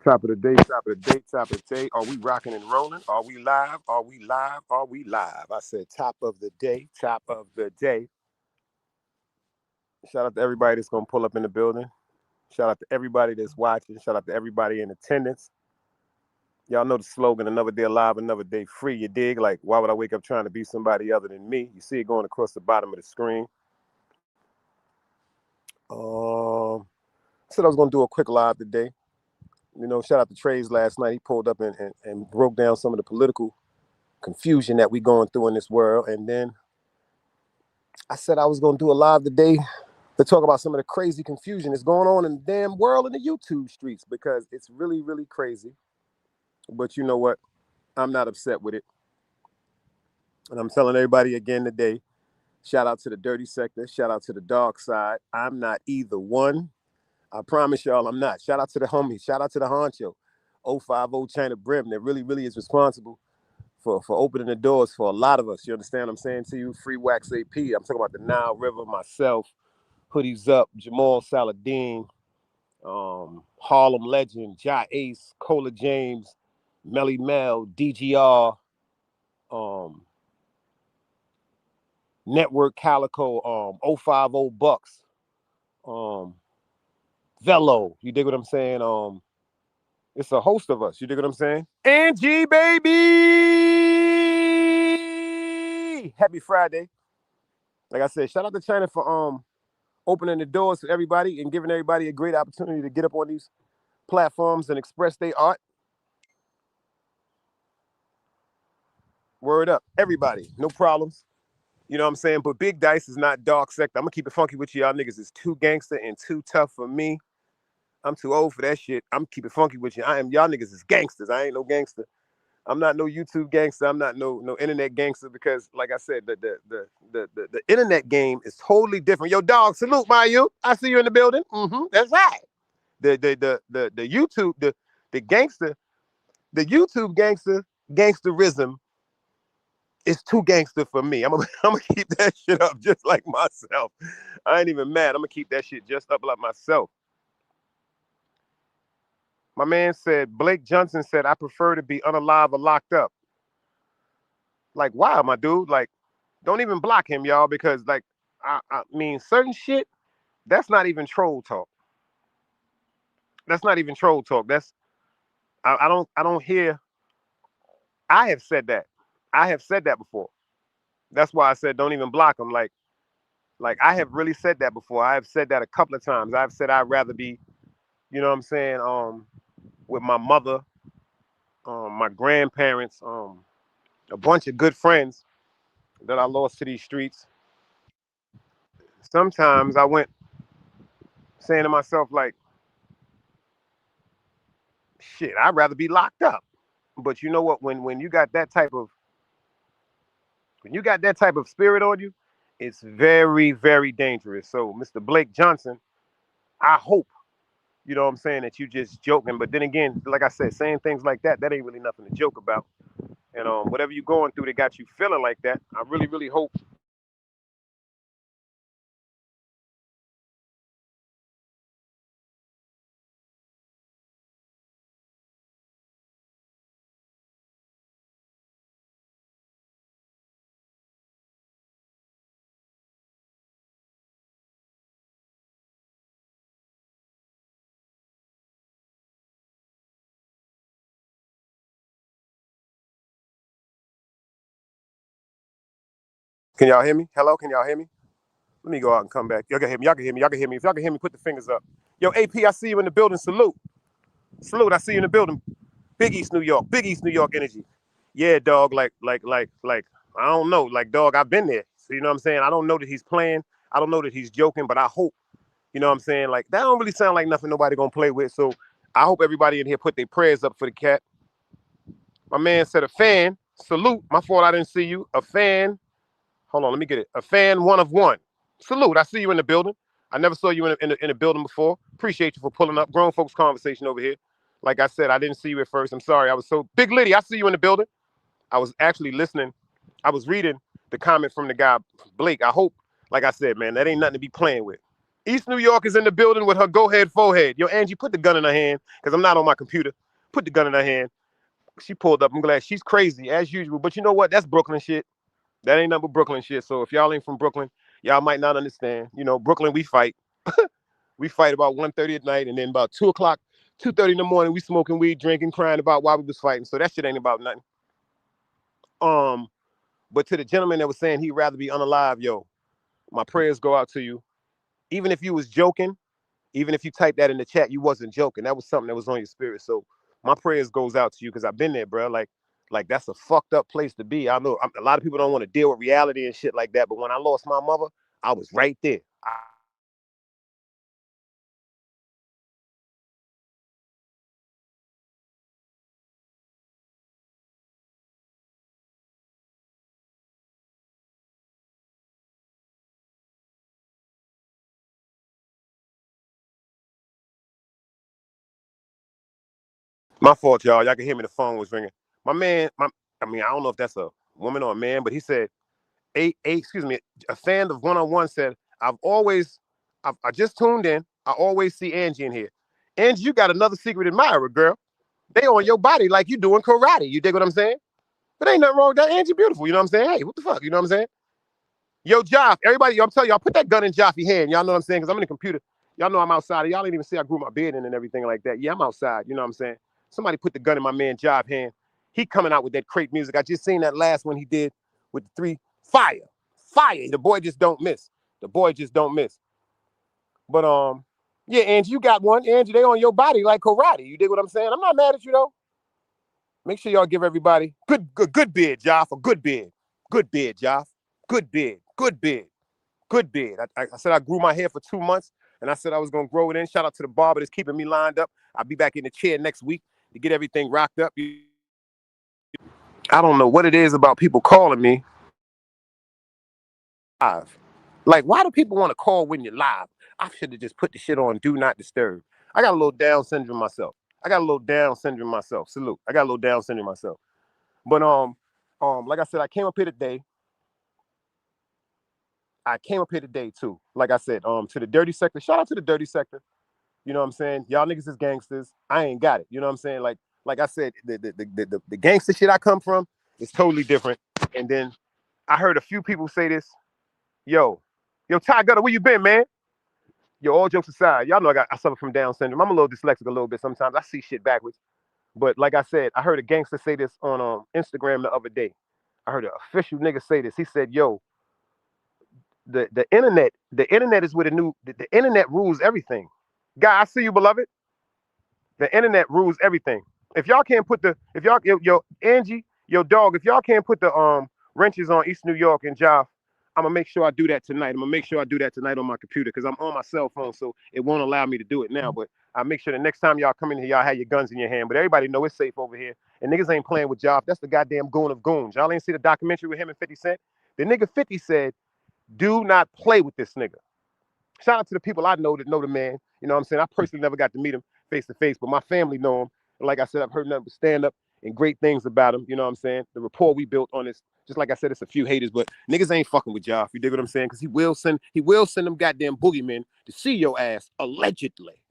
Top of the day, top of the day, top of the day. Are we rocking and rolling? Are we live? Are we live? Are we live? I said top of the day, top of the day. Shout out to everybody that's going to pull up in the building. Shout out to everybody that's watching. Shout out to everybody in attendance. Y'all know the slogan, another day alive, another day free. You dig? Like, why would I wake up trying to be somebody other than me? You see it going across the bottom of the screen. I said I was going to do a quick live today. You know, shout out to Trey's last night. He pulled up and broke down some of the political confusion that we going through in this world. And then I said I was going to do a live today to talk about some of the crazy confusion that's going on in the damn world in the YouTube streets, because it's really, really crazy. But you know what? I'm not upset with it. And I'm telling everybody again today, shout out to the dirty sector. Shout out to the dark side. I'm not either one. I promise y'all I'm not. Shout out to the homies. Shout out to the honcho. 050 China Brim that really, really is responsible for opening the doors for a lot of us. You understand what I'm saying to you? Free Wax AP. I'm talking about the Nile River, myself, Hoodies Up, Jamal Saladin, Harlem Legend, Ja Ace, Cola James, Melly Mel, DGR, Network Calico, 050 Bucks, Velo. You dig what I'm saying? It's a host of us. You dig what I'm saying? Angie, baby! Happy Friday. Like I said, shout out to China for opening the doors to everybody and giving everybody a great opportunity to get up on these platforms and express their art. Word up. Everybody. No problems. You know what I'm saying? But Big Dice is not dark sector. I'm going to keep it funky with y'all niggas. It's too gangster and too tough for me. I'm too old for that shit. I'm keep it funky with you. Y'all niggas is gangsters. I ain't no gangster. I'm not no YouTube gangster. I'm not no internet gangster, because, like I said, the internet game is totally different. Yo, dog, salute, Mayu. I see you in the building. That's right. The YouTube, the gangster, the YouTube gangsterism is too gangster for me. I'm gonna keep that shit up just like myself. I ain't even mad. I'm gonna keep that shit just up like myself. My man said, Blake Johnson said, I prefer to be unalive or locked up. Like, wow, my dude. Like, don't even block him, y'all, because, like, I mean, certain shit, that's not even troll talk. That's not even troll talk. That's I don't hear. I have said that. I have said that before. That's why I said don't even block him. Like I have really said that before. I have said that a couple of times. I've said I'd rather be, you know what I'm saying, with my mother, my grandparents, a bunch of good friends that I lost to these streets. Sometimes I went saying to myself, like, shit, I'd rather be locked up. But you know what? When you got that type of spirit on you, it's very, very dangerous. So, Mr. Blake Johnson, I hope, you know what I'm saying, that you just joking. But then again, like I said, saying things like that ain't really nothing to joke about. And whatever you're going through that got you feeling like that, I really, really hope. Can y'all hear me? Hello, can y'all hear me? Let me go out and come back. Y'all can hear me. Y'all can hear me. Y'all can hear me. If y'all can hear me, put the fingers up. Yo, AP, I see you in the building. Salute. Salute. I see you in the building. Big East New York. Big East New York energy. Yeah, dog. Like. I don't know. Like, dog, I've been there. So, you know what I'm saying? I don't know that he's playing. I don't know that he's joking, but I hope, you know what I'm saying? Like, that don't really sound like nothing nobody gonna play with. So I hope everybody in here put their prayers up for the cat. My man said a fan. Salute. My fault I didn't see you. A fan. Hold on, let me get it. A fan one of one. Salute. I see you in the building. I never saw you in the building before. Appreciate you for pulling up. Grown folks conversation over here. Like I said, I didn't see you at first. I'm sorry. I was so Big Liddy. I see you in the building. I was actually listening. I was reading the comment from the guy Blake. I hope, like I said, man, that ain't nothing to be playing with. East New York is in the building with her go-ahead forehead. Yo, Angie, put the gun in her hand, because I'm not on my computer. Put the gun in her hand. She pulled up. I'm glad. She's crazy, as usual. But you know what? That's Brooklyn shit. That ain't nothing but Brooklyn shit. So if y'all ain't from Brooklyn, y'all might not understand. You know, Brooklyn, we fight. We fight about 1:30 at night, and then about 2 o'clock, 2:30 in the morning, we smoking weed, drinking, crying about why we was fighting. So that shit ain't about nothing. But to the gentleman that was saying he'd rather be unalive, yo, my prayers go out to you. Even if you was joking, even if you typed that in the chat, you wasn't joking. That was something that was on your spirit. So my prayers goes out to you, because I've been there, bro. Like that's a fucked up place to be. I know a lot of people don't want to deal with reality and shit like that, but when I lost my mother, I was right there. My fault, y'all. Y'all can hear me. The phone was ringing. My man, I mean, I don't know if that's a woman or a man, but he said, excuse me, a fan of One on One said, I just tuned in. I always see Angie in here. Angie, you got another secret admirer, girl. They on your body like you doing karate. You dig what I'm saying? But ain't nothing wrong with that. Angie beautiful. You know what I'm saying? Hey, what the fuck? You know what I'm saying? Yo, Joff, everybody, yo, I'm telling y'all, put that gun in Joffy's hand. Y'all know what I'm saying? Because I'm in the computer. Y'all know I'm outside. Y'all ain't even see I grew my beard in and everything like that. Yeah, I'm outside. You know what I'm saying? Somebody put the gun in my man Joff's hand. He coming out with that crate music. I just seen that last one he did with the three. Fire. Fire. The boy just don't miss. The boy just don't miss. But yeah, Angie, you got one. Angie, they on your body like karate. You dig what I'm saying? I'm not mad at you though. Make sure y'all give everybody good beard, Joff. A good beard. Good beard, Joff. Good beard. Good beard. Good beard. I said I grew my hair for 2 months, and I said I was gonna grow it in. Shout out to the barber that's keeping me lined up. I'll be back in the chair next week to get everything rocked up. I don't know what it is about people calling me live. Like, why do people want to call when you're live? I should have just put the shit on Do Not Disturb. I got a little Down syndrome myself. Salute. I got a little Down syndrome myself. But like I said, I came up here today. Too. Like I said, to the dirty sector. Shout out to the dirty sector. You know what I'm saying? Y'all niggas is gangsters. I ain't got it. You know what I'm saying? Like I said, the gangster shit I come from is totally different. And then I heard a few people say this. Yo, Ty Gutter, where you been, man? Yo, all jokes aside, y'all know I suffer from Down syndrome. I'm a little dyslexic a little bit sometimes. I see shit backwards. But like I said, I heard a gangster say this on Instagram the other day. I heard an official nigga say this. He said, "Yo, the internet is where the internet rules everything." Guy, I see you, beloved. The internet rules everything. If y'all can't put if y'all yo Angie, yo dog, if y'all can't put the wrenches on East New York and Joff, I'm gonna make sure I do that tonight. I'm gonna make sure I do that tonight on my computer, because I'm on my cell phone, so it won't allow me to do it now. But I make sure the next time y'all come in here, y'all have your guns in your hand. But everybody know it's safe over here, and niggas ain't playing with Joff. That's the goddamn goon of goons. Y'all ain't see the documentary with him and 50 Cent. The nigga 50 said, "Do not play with this nigga." Shout out to the people I know that know the man. You know what I'm saying? I personally never got to meet him face to face, but my family know him. And like I said, I've heard nothing but stand up and great things about him. You know what I'm saying? The rapport we built on this, just like I said, it's a few haters, but niggas ain't fucking with y'all. If you dig what I'm saying? Because he will send them goddamn boogeymen to see your ass allegedly.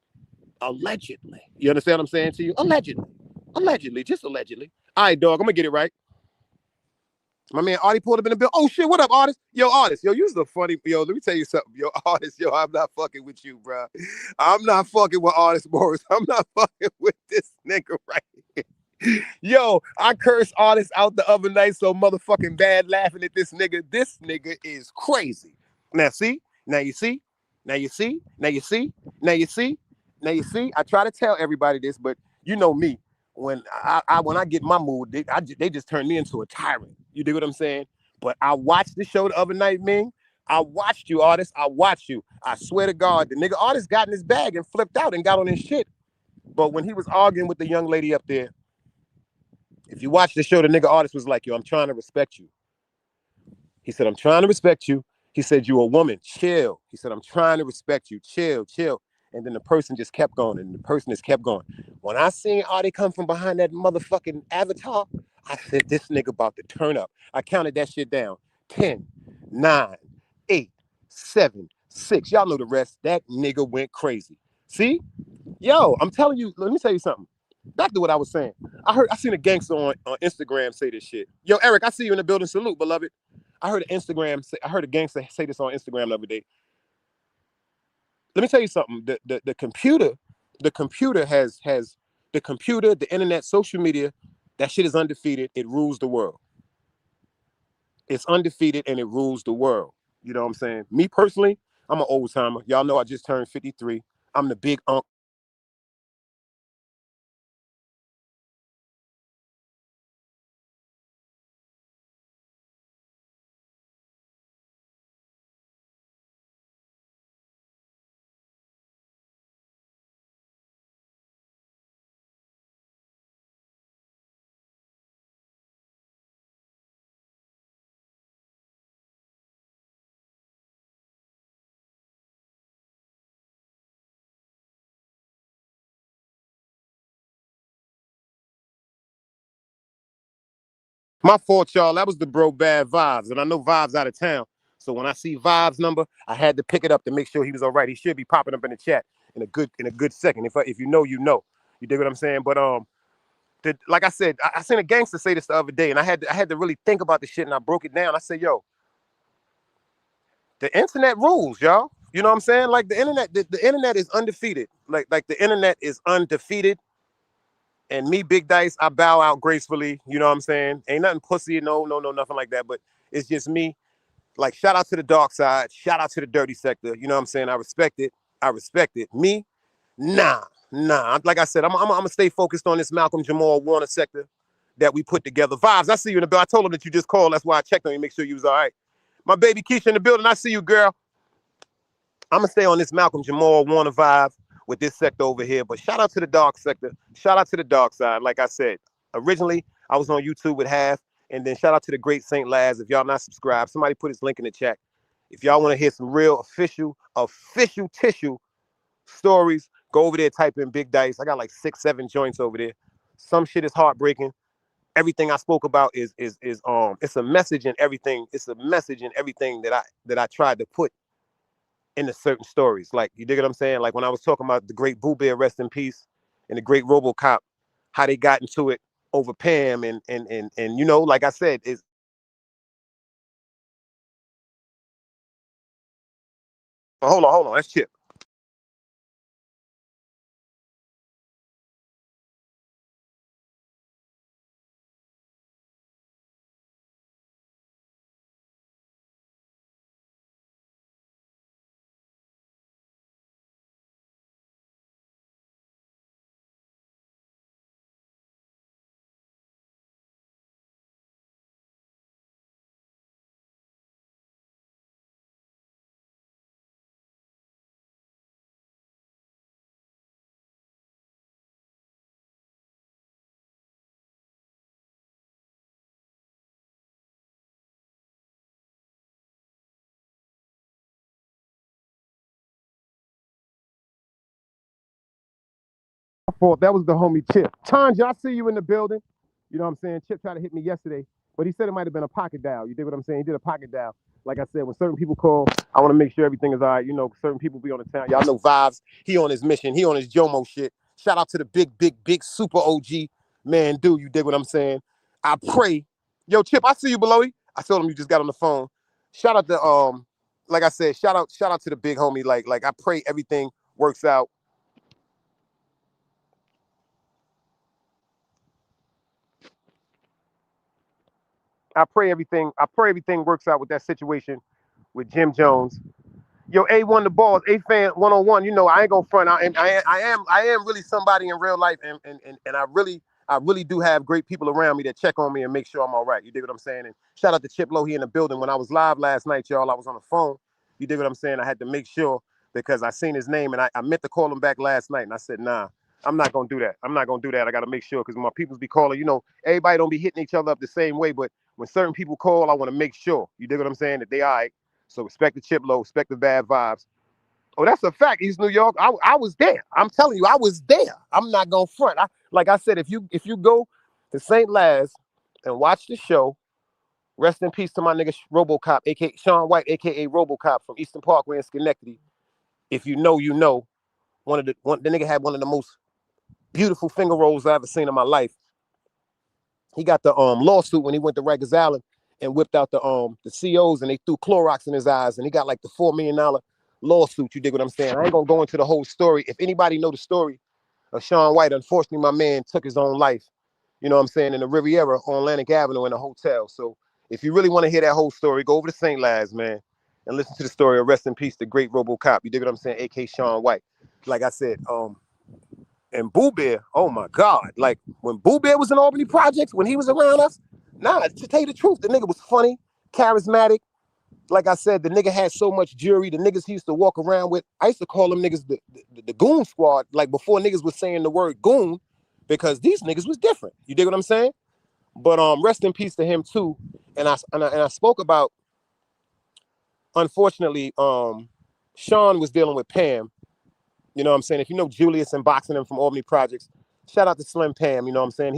Allegedly. You understand what I'm saying to you? Allegedly. Allegedly. Just allegedly. All right, dog. I'm gonna get it right. My man Artie pulled up in the bill. Oh shit, what up, artist? Yo, artist, yo, you's the funny. Yo, let me tell you something. Yo, artist, yo, I'm not fucking with you, bro. I'm not fucking with Artist Morris. I'm not fucking with this nigga right here. Yo, I cursed Artist out the other night so motherfucking bad laughing at this nigga. This nigga is crazy. Now see, now you see, now you see, now you see, now you see, now you see. I try to tell everybody this, but you know me. When I get my mood, they just turn me into a tyrant. You dig what I'm saying? But I watched the show the other night, Ming. I watched you, artist. I watched you. I swear to God, the nigga artist got in his bag and flipped out and got on his shit. But when he was arguing with the young lady up there, if you watch the show, the nigga artist was like, "Yo, I'm trying to respect you." He said, "I'm trying to respect you." He said, "You a woman. Chill." He said, "I'm trying to respect you. Chill, chill." And then the person just kept going, and the person just kept going. When I seen Artie come from behind that motherfucking avatar, I said, this nigga about to turn up. I counted that shit down. 10, 9, 8, 7, 6. Y'all know the rest. That nigga went crazy. See? Yo, I'm telling you, let me tell you something. Back to what I was saying. I seen a gangster on Instagram say this shit. Yo, Eric, I see you in the building. Salute, beloved. I heard a gangster say this on Instagram the other day. Let me tell you something. The computer has the computer, the internet, social media, that shit is undefeated. It rules the world. It's undefeated and it rules the world. You know what I'm saying? Me personally, I'm an old timer. Y'all know I just turned 53. I'm the big uncle. My fault, y'all. That was the bro bad vibes. And I know Vibes out of town. So when I see Vibes number, I had to pick it up to make sure he was all right. He should be popping up in the chat in a good second. If you know, you know. You dig what I'm saying? But like I said, I seen a gangster say this the other day, and I had to really think about the shit, and I broke it down. I said, yo, the internet rules, y'all. You know what I'm saying? Like the internet is undefeated. Like the internet is undefeated. And me, Big Dice, I bow out gracefully. You know what I'm saying? Ain't nothing pussy, no, nothing like that. But it's just me. Like, shout out to the dark side. Shout out to the dirty sector. You know what I'm saying? I respect it. I respect it. Me, nah. Like I said, I'm gonna stay focused on this Malcolm Jamal Warner sector that we put together. Vibes, I see you in the bill. I told him that you just called. That's why I checked on you, make sure you was all right. My baby Keisha in the building. I see you, girl. I'm gonna stay on this Malcolm Jamal Warner vibe with this sector over here. But shout out to the dark sector. Shout out to the dark side. Like I said, originally I was on YouTube with Half, and then shout out to the great Saint Laz. If y'all not subscribed, somebody put his link in the chat. If y'all want to hear some real official tissue stories, go over there, type in Big Dice. I got like 6, 7 joints over there. Some shit is heartbreaking. Everything I spoke about is it's a message in everything. It's a message in everything that I tried to put into certain stories. Like, you dig what I'm saying? Like when I was talking about the great Boo Bear, rest in peace, and the great RoboCop, how they got into it over Pam, and you know, like I said, is hold on, that's Chip. Fault. That was the homie Chip. Tanja, I see you in the building. You know what I'm saying? Chip tried to hit me yesterday, but he said it might have been a pocket dial. You dig what I'm saying? He did a pocket dial. Like I said, when certain people call, I want to make sure everything is all right. You know, certain people be on the town. Y'all know Vibes. He on his mission. He on his Jomo shit. Shout out to the big super OG man, dude. You dig what I'm saying? I pray. Yo, Chip, I see you below. I told him you just got on the phone. Shout out to like I said, shout out to the big homie. Like I pray everything works out. I pray everything works out with that situation with Jim Jones. Yo, A1 the balls, A fan 101. You know, I ain't gonna front. I am really somebody in real life, and I really do have great people around me that check on me and make sure I'm all right. You dig what I'm saying? And shout out to Chip Low, he in the building. When I was live last night, y'all, I was on the phone. You dig what I'm saying? I had to make sure because I seen his name and I meant to call him back last night, and I said, nah, I'm not gonna do that. I'm not gonna do that. I gotta make sure because my people's be calling. You know, everybody don't be hitting each other up the same way, but when certain people call, I want to make sure. You dig what I'm saying? That they all right. So respect the Chip Low, respect the bad vibes. Oh, that's a fact. East New York. I was there. I'm telling you, I was there. I'm not gonna front. Like I said, if you go to St. Laz and watch the show, Rest in peace to my nigga RoboCop, aka Sean White, aka RoboCop from Eastern Parkway in Schenectady. If you know, you know. The nigga had one of the most beautiful finger rolls I ever seen in my life. He got the lawsuit when he went to Rikers Island and whipped out the COs, and they threw Clorox in his eyes, and he got like the $4 million lawsuit. You dig what I'm saying? I ain't gonna go into the whole story. If anybody know the story of Sean White, unfortunately my man took his own life, you know what I'm saying, in the Riviera on Atlantic Avenue in a hotel. So if you really want to hear that whole story, go over to St. Laz, man, and listen to the story of rest in peace, the great RoboCop. You dig what I'm saying? AK Sean White. Like I said, and Boo Bear, oh my God. Like when Boo Bear was in Albany Projects, when he was around us, to tell you the truth, the nigga was funny, charismatic. Like I said, the nigga had so much jewelry. The niggas he used to walk around with, I used to call them niggas the goon squad, like before niggas was saying the word goon, because these niggas was different. You dig what I'm saying? But rest in peace to him too. And I spoke about, unfortunately, Sean was dealing with Pam. You know what I'm saying? If you know Julius and boxing him from Albany Projects, shout out to Slim Pam. You know what I'm saying?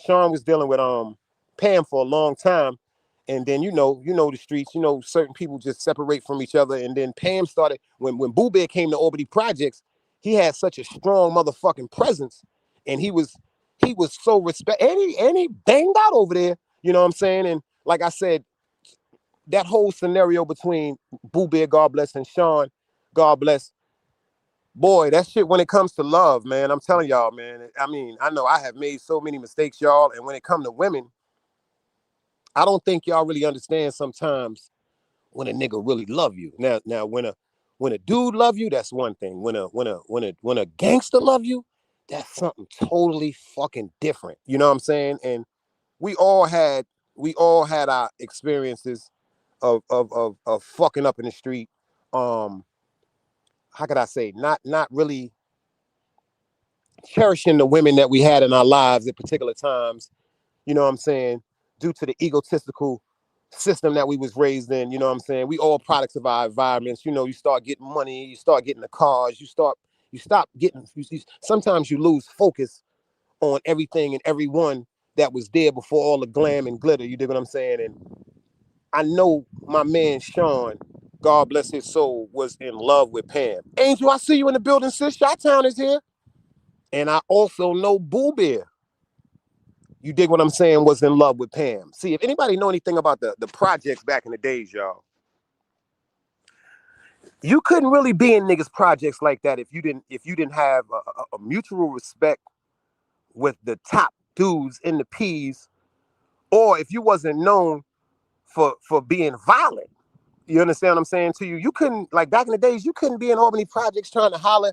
Sean was dealing with Pam for a long time. And then you know the streets, certain people just separate from each other. And then Pam started, when Boo Bear came to Albany Projects, he had such a strong motherfucking presence. And he was so and he banged out over there. You know what I'm saying? And like I said, that whole scenario between Boo Bear, God bless, and Sean, God bless. Boy, that shit, when it comes to love, man, I'm telling y'all, man. I mean, I know I have made so many mistakes, y'all. And when it comes to women, I don't think y'all really understand sometimes when a nigga really love you. Now, when a dude love you, that's one thing. When a gangster love you, that's something totally fucking different. You know what I'm saying? And we all had our experiences of fucking up in the street. How could I say? Not really cherishing the women that we had in our lives at particular times, you know what I'm saying, due to the egotistical system that we was raised in, you know what I'm saying? We all products of our environments. You start getting money, you start getting the cars, you stop getting, sometimes you lose focus on everything and everyone that was there before all the glam and glitter, you dig what I'm saying? And I know my man Sean, God bless his soul, was in love with Pam. Angel, I see you in the building, sis. Chi-Town is here. And I also know Boo Bear, you dig what I'm saying, was in love with Pam. See, if anybody know anything about the projects back in the days, y'all, you couldn't really be in niggas projects like that if you didn't have a mutual respect with the top dudes in the P's, or if you wasn't known for being violent. You understand what I'm saying to you? You couldn't, like back in the days, you couldn't be in Albany Projects trying to holler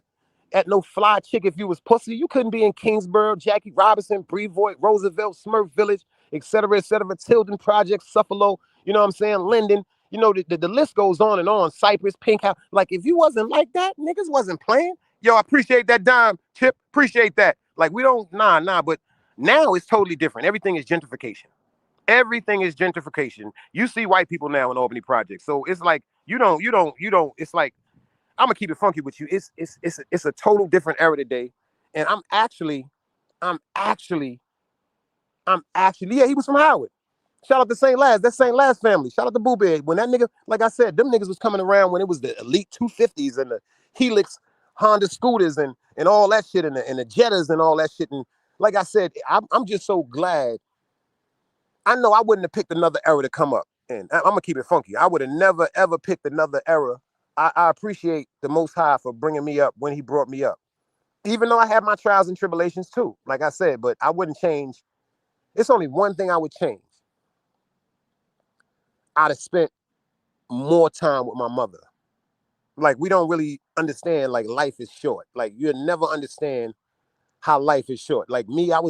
at no fly chick if you was pussy. You couldn't be in Kingsborough, Jackie Robinson, Brevoort, Roosevelt, Smurf Village, etc., Tilden Project, Suffalo, you know what I'm saying, Linden. The list goes on and on. Cypress, Pink House. Like, if you wasn't like that, niggas wasn't playing. Yo, I appreciate that dime, Chip. Appreciate that. Like, we don't, but now it's totally different. Everything is gentrification. Everything is gentrification. You see white people now in Albany Projects. So it's like, you don't, it's like, I'm gonna keep it funky with you. It's a total different era today. And I'm actually, yeah, he was from Howard. Shout out to St. Laz. That's St. Laz family. Shout out to Boo Bear. When that nigga, like I said, them niggas was coming around when it was the Elite 250s and the Helix Honda scooters and all that shit and the Jettas and all that shit. And like I said, I'm just so glad. I know I wouldn't have picked another era to come up. And I'm gonna keep it funky. I would have never ever picked another era. I appreciate the Most High for bringing me up when he brought me up. Even though I had my trials and tribulations too, like I said, but I wouldn't change. It's only one thing I would change. I'd have spent more time with my mother. Like, we don't really understand, like, life is short. Like, you'll never understand how life is short. Like me, I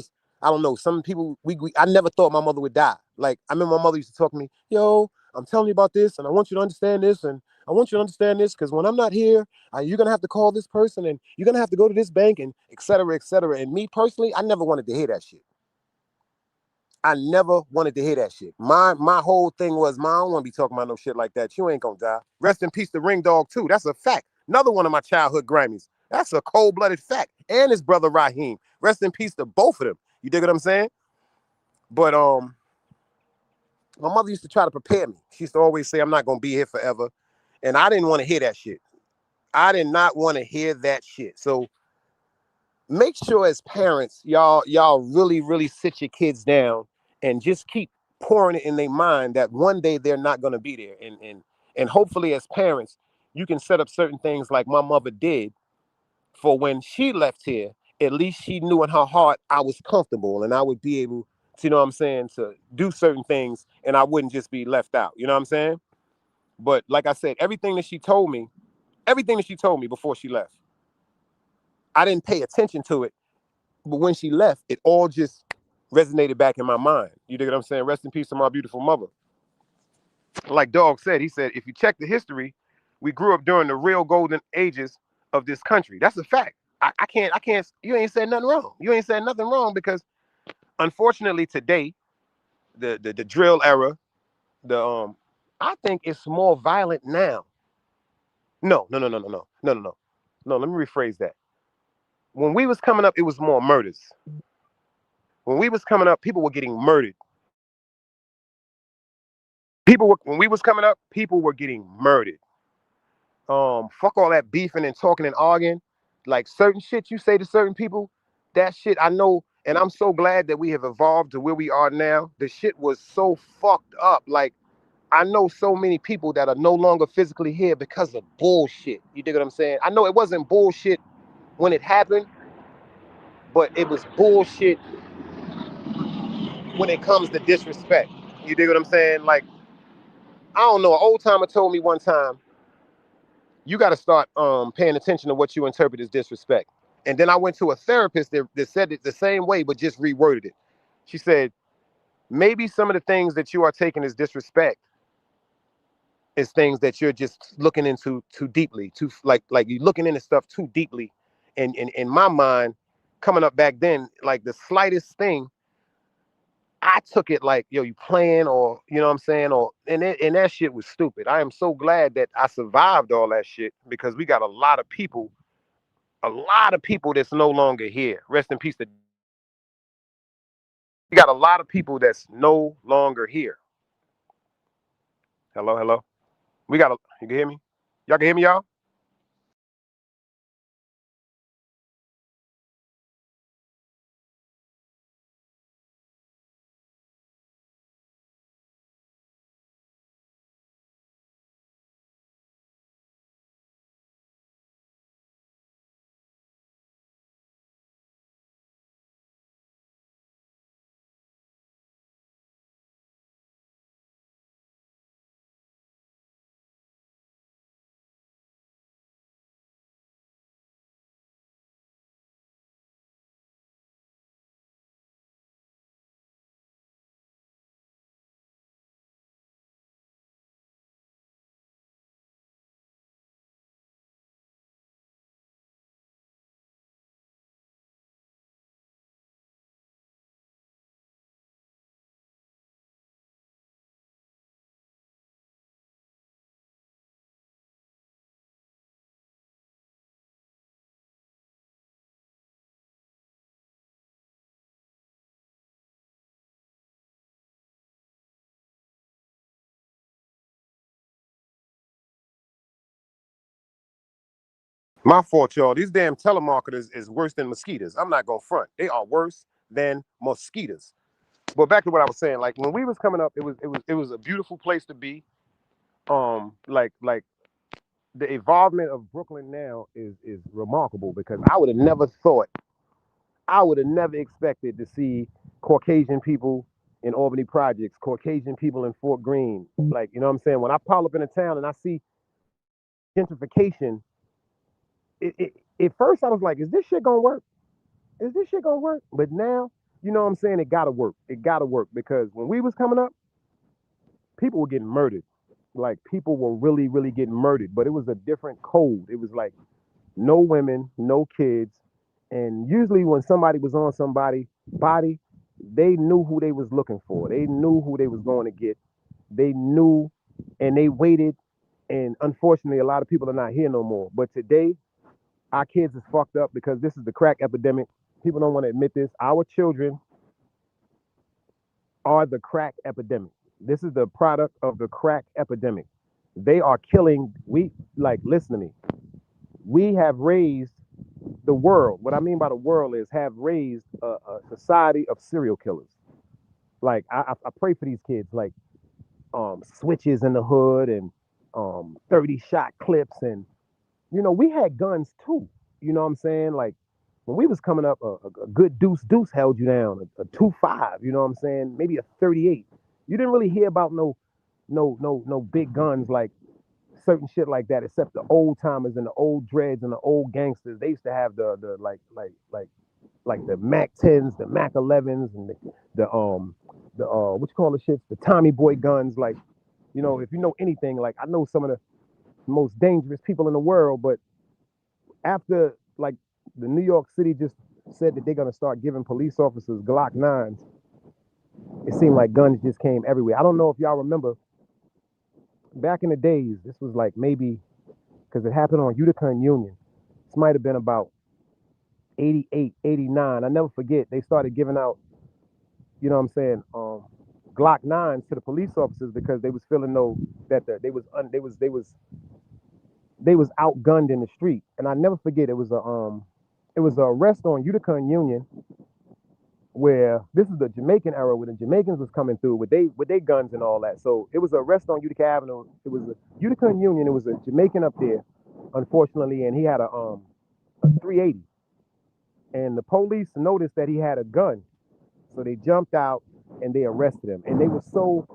don't know, some people, I never thought my mother would die. Like, I remember my mother used to talk to me, yo, I'm telling you about this, and I want you to understand this, and I want you to understand this, because when I'm not here, you're going to have to call this person, and you're going to have to go to this bank, and et cetera, et cetera. And me personally, I never wanted to hear that shit. I never wanted to hear that shit. My whole thing was, I don't want to be talking about no shit like that. You ain't gonna die. Rest in peace to Ring Dog too. That's a fact. Another one of my childhood Grammys. That's a cold-blooded fact. And his brother Raheem. Rest in peace to both of them. You dig what I'm saying? But My mother used to try to prepare me. She used to always say, I'm not going to be here forever. And I didn't want to hear that shit. I did not want to hear that shit. So make sure as parents, y'all really, really sit your kids down and just keep pouring it in their mind that one day they're not going to be there. And hopefully as parents, you can set up certain things like my mother did for when she left here. At least she knew in her heart I was comfortable and I would be able to, you know what I'm saying, to do certain things and I wouldn't just be left out. You know what I'm saying? But like I said, everything that she told me before she left, I didn't pay attention to it. But when she left, it all just resonated back in my mind. You dig what I'm saying? Rest in peace to my beautiful mother. Like Dog said, he said, if you check the history, we grew up during the real golden ages of this country. That's a fact. I can't, you ain't said nothing wrong. You ain't said nothing wrong because unfortunately today, the drill era, I think it's more violent now. No, let me rephrase that. When we was coming up, it was more murders. When we was coming up, people were getting murdered. When we was coming up, people were getting murdered. Fuck all that beefing and talking and arguing. Like certain shit you say to certain people, that shit I know, and I'm so glad that we have evolved to where we are now. The shit was so fucked up. Like I know so many people that are no longer physically here because of bullshit. You dig what I'm saying? I know it wasn't bullshit when it happened, but it was bullshit when it comes to disrespect. You dig what I'm saying? Like, I don't know. An old timer told me one time, you got to start paying attention to what you interpret as disrespect. And then I went to a therapist that said it the same way, but just reworded it. She said, maybe some of the things that you are taking as disrespect is things that you're just looking into too deeply, too like you're looking into stuff too deeply. And in my mind, coming up back then, like the slightest thing, I took it like, yo, you playing, or you know what I'm saying, or and that shit was stupid. I am so glad that I survived all that shit because we got a lot of people that's no longer here. Rest in peace. We got a lot of people that's no longer here. Hello, hello. You can hear me? Y'all can hear me, y'all? My fault, y'all. These damn telemarketers is worse than mosquitoes. I'm not gonna front. They are worse than mosquitoes. But back to what I was saying, like when we was coming up, it was a beautiful place to be. Like the evolvement of Brooklyn now is remarkable because I would have never expected to see Caucasian people in Albany Projects, Caucasian people in Fort Greene. Like, you know what I'm saying? When I pop up in a town and I see gentrification, at first I was like, is this shit gonna work? Is this shit gonna work? But now, you know what I'm saying? It gotta work. It gotta work because when we was coming up, people were getting murdered. Like people were really, really getting murdered. But it was a different code. It was like no women, no kids. And usually when somebody was on somebody's body, they knew who they was looking for. They knew who they was going to get. They knew and they waited. And unfortunately, a lot of people are not here no more. But today, our kids is fucked up because this is the crack epidemic. People don't want to admit this. Our children are the crack epidemic. This is the product of the crack epidemic. They are killing. Listen to me. We have raised the world. What I mean by the world is have raised a society of serial killers. Like I pray for these kids. Like switches in the hood and 30 shot clips, and we had guns too. You know what I'm saying? Like when we was coming up, a good deuce held you down, a 2.5. You know what I'm saying? Maybe a 38. You didn't really hear about no big guns like certain shit like that, except the old timers and the old dreads and the old gangsters. They used to have the like the Mac 10s, the Mac 11s, and the what you call the shits, the Tommy Boy guns. Like, if you know anything, like I know some of the most dangerous people in the world, but after like the New York City just said that they're gonna start giving police officers Glock 9s, it seemed like guns just came everywhere. I don't know if y'all remember back in the days. This was like maybe because it happened on Utica and Union. This might have been about 88, 89. I never forget. They started giving out, you know what I'm saying, Glock 9s to the police officers because they was feeling that they was outgunned in the street. And I never forget, it was a arrest on Utica and Union where this is the Jamaican era where the Jamaicans was coming through with they guns and all that. So it was an arrest on Utica Avenue. It was a Utica and Union. It was a Jamaican up there, unfortunately, and he had a 380. And the police noticed that he had a gun. So they jumped out and they arrested him. And they were so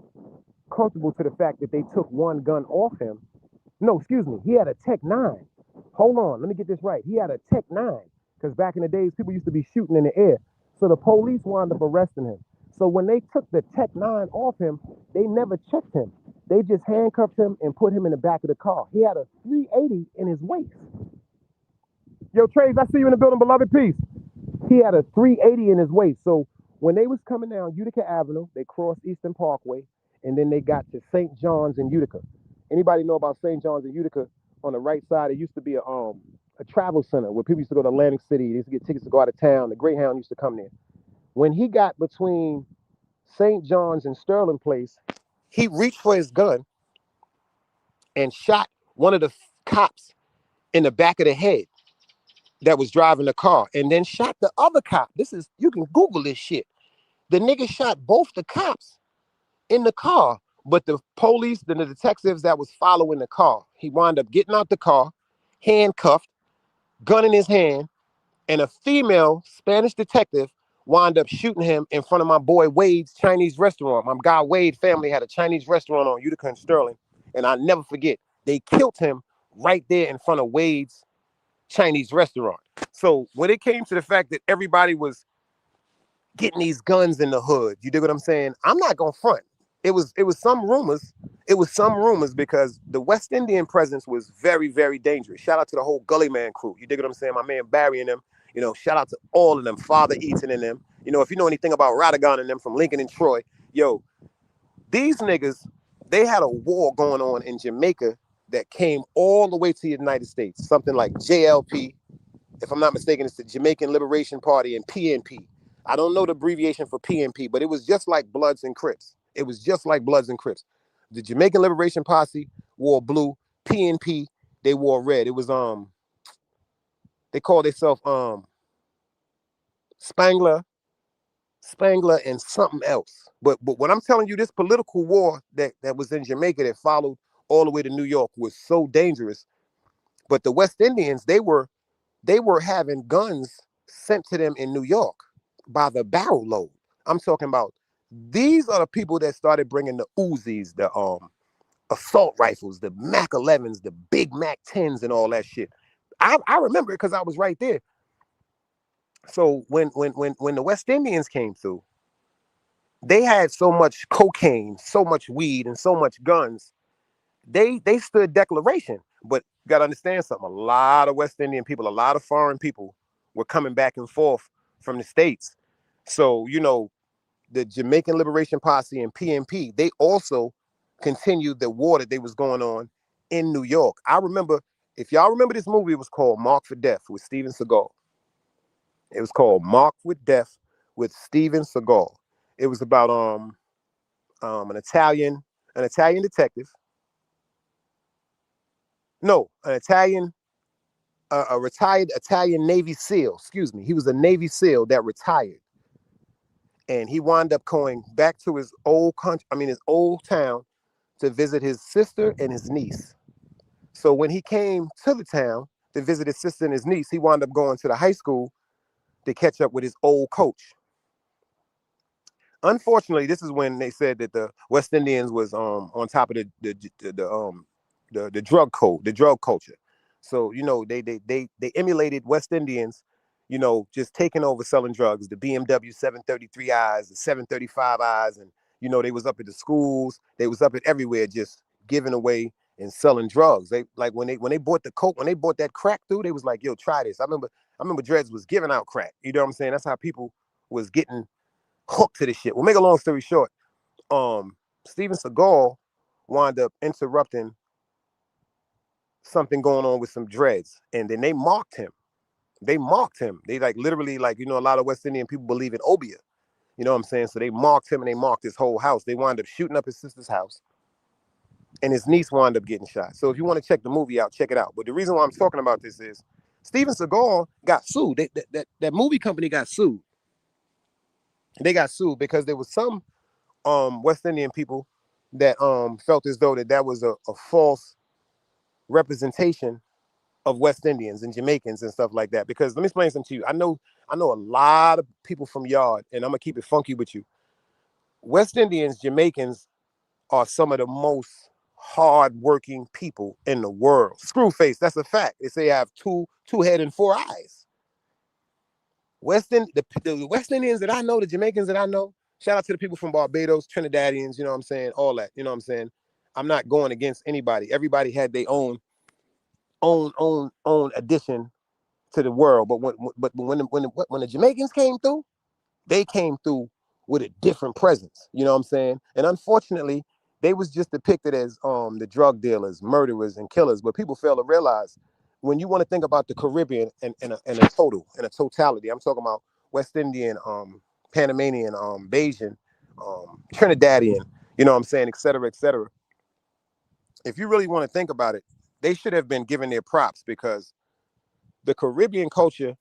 comfortable to the fact that they took one gun off him. No, excuse me. He had a Tech 9. Hold on. Let me get this right. He had a Tech 9. Because back in the days, people used to be shooting in the air. So the police wound up arresting him. So when they took the Tech 9 off him, they never checked him. They just handcuffed him and put him in the back of the car. He had a 380 in his waist. Yo, Trace, I see you in the building, beloved. Peace. He had a 380 in his waist. So when they was coming down Utica Avenue, they crossed Eastern Parkway, and then they got to St. John's in Utica. Anybody know about St. John's in Utica? On the right side, it used to be a travel center where people used to go to Atlantic City. They used to get tickets to go out of town. The Greyhound used to come there. When he got between St. John's and Sterling Place, he reached for his gun and shot one of the cops in the back of the head that was driving the car, and then shot the other cop. You can Google this shit. The nigga shot both the cops in the car, but the police, the detectives that was following the car, he wound up getting out the car, handcuffed, gun in his hand, and a female Spanish detective wound up shooting him in front of my boy Wade's Chinese restaurant. My guy Wade family had a Chinese restaurant on Utica and Sterling, and I never forget, they killed him right there in front of Wade's Chinese restaurant. So when it came to the fact that everybody was getting these guns in the hood, you dig what I'm saying? I'm not gonna front. It was some rumors. It was some rumors because the West Indian presence was very, very dangerous. Shout out to the whole Gully Man crew. You dig what I'm saying? My man Barry and them. Shout out to all of them. Father Eaton and them. If you know anything about Radagon and them from Lincoln and Troy, yo, these niggas, they had a war going on in Jamaica that came all the way to the United States. Something like JLP, if I'm not mistaken, it's the Jamaican Liberation Party, and PNP. I don't know the abbreviation for PNP, but it was just like Bloods and Crips. It was just like Bloods and Crips. The Jamaican Liberation Posse wore blue. PNP, they wore red. It was they called themselves Spangler, and something else. But what I'm telling you, this political war that was in Jamaica that followed all the way to New York was so dangerous. But the West Indians, they were having guns sent to them in New York by the barrel load. I'm talking about, these are the people that started bringing the Uzis, the assault rifles, the Mac 11s, the big Mac 10s, and all that shit. I remember it because I was right there. So when the West Indians came through, they had so much cocaine, so much weed, and so much guns. They stood declaration. But you got to understand something. A lot of West Indian people, a lot of foreign people were coming back and forth from the States. So, the Jamaican Liberation Posse and PNP, they also continued the war that they was going on in New York. I remember, if y'all remember this movie, it was called Marked for Death with Steven Seagal. It was called Marked with Death with Steven Seagal. It was about an Italian detective. No, an Italian, a retired Italian Navy SEAL. Excuse me. He was a Navy SEAL that retired, and he wound up going back to his old country. I mean, his old town to visit his sister and his niece. So when he came to the town to visit his sister and his niece, he wound up going to the high school to catch up with his old coach. Unfortunately, this is when they said that the West Indians was on top of the drug code, the drug culture. So they emulated West Indians, just taking over selling drugs, the BMW 733Is, the 735Is, and they was up at the schools, they was up at everywhere, just giving away and selling drugs. They like when they bought the coke, when they bought that crack through, they was like, yo, try this. I remember Dreads was giving out crack. You know what I'm saying? That's how people was getting hooked to this shit. Well, make a long story short, Steven Seagal wound up interrupting something going on with some dreads, and then they mocked him. They like literally, like, a lot of West Indian people believe in Obia. You know what I'm saying? So they mocked him, and they mocked his whole house. They wound up shooting up his sister's house, and his niece wound up getting shot. So if you want to check the movie out, check it out. But the reason why I'm talking about this is Steven Seagal got sued. That movie company got sued. They got sued because there was some West Indian people that felt as though that was a false representation of West Indians and Jamaicans and stuff like that. Because let me explain something to you. I know a lot of people from Yard, and I'm gonna keep it funky with you. West Indians, Jamaicans are some of the most hard-working people in the world. Screwface, that's a fact. They say have two head and four eyes. The West Indians that I know, the Jamaicans that I know, shout out to the people from Barbados, Trinidadians, you know what I'm saying, all that, you know what I'm saying. I'm not going against anybody. Everybody had their own addition to the world. But when the Jamaicans came through, they came through with a different presence. You know what I'm saying? And unfortunately, they was just depicted as the drug dealers, murderers, and killers. But people fail to realize, when you want to think about the Caribbean in a totality, I'm talking about West Indian, Panamanian, Bayesian, Trinidadian, you know what I'm saying, et cetera, et cetera. If you really want to think about it, they should have been given their props, because the Caribbean culture